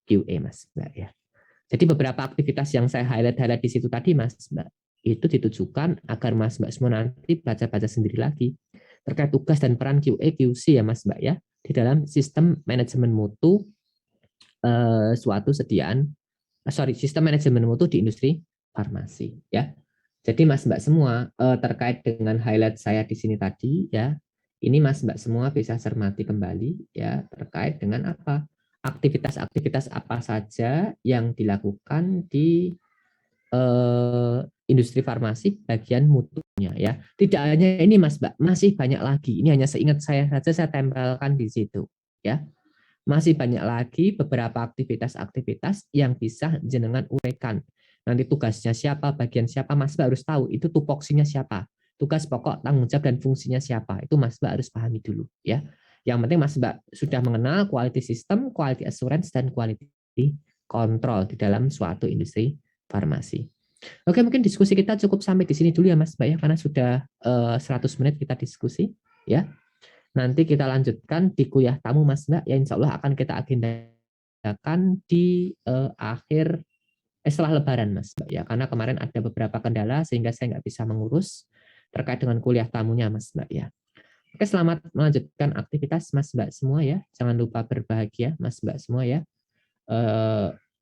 QA, Mas, Mbak ya. Jadi beberapa aktivitas yang saya highlight di situ tadi, Mas, Mbak, itu ditujukan agar Mas, Mbak semua nanti baca-baca sendiri lagi terkait tugas dan peran QA QC ya, Mas, Mbak ya, di dalam sistem manajemen mutu suatu sistem manajemen mutu di industri farmasi ya. Jadi Mas, Mbak semua terkait dengan highlight saya di sini tadi ya, ini Mas, Mbak semua bisa cermati kembali ya terkait dengan apa aktivitas-aktivitas apa saja yang dilakukan di industri farmasi bagian mutunya ya. Tidak hanya ini, Mas, Mbak, masih banyak lagi. Ini hanya seingat saya saja, saya tempelkan di situ ya. Masih banyak lagi beberapa aktivitas-aktivitas yang bisa jenengan uraikan. Nanti tugasnya siapa, bagian siapa, Mas Mbak harus tahu. Itu tupoksinya siapa. Tugas pokok, tanggung jawab, dan fungsinya siapa. Itu Mas Mbak harus pahami dulu. Ya. Yang penting Mas Mbak sudah mengenal quality system, quality assurance, dan quality control di dalam suatu industri farmasi. Oke, mungkin diskusi kita cukup sampai di sini dulu ya Mas Mbak ya, karena sudah 100 menit kita diskusi. Ya. Nanti kita lanjutkan di kuliah tamu Mas Mbak, ya insya Allah akan kita agendakan di setelah Lebaran Mas Mbak ya, karena kemarin ada beberapa kendala sehingga saya nggak bisa mengurus terkait dengan kuliah tamunya Mas Mbak ya. Oke, selamat melanjutkan aktivitas Mas Mbak semua ya, jangan lupa berbahagia Mas Mbak semua ya.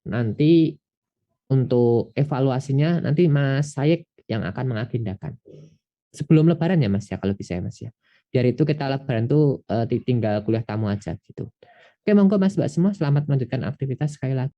Nanti untuk evaluasinya nanti Mas Sayek yang akan mengagendakan sebelum Lebaran ya Mas ya, kalau bisa ya Mas ya. Biar itu kita Lebaran tuh tinggal kuliah tamu aja gitu. Oke, monggo Mas Mbak semua selamat melanjutkan aktivitas sekali lagi.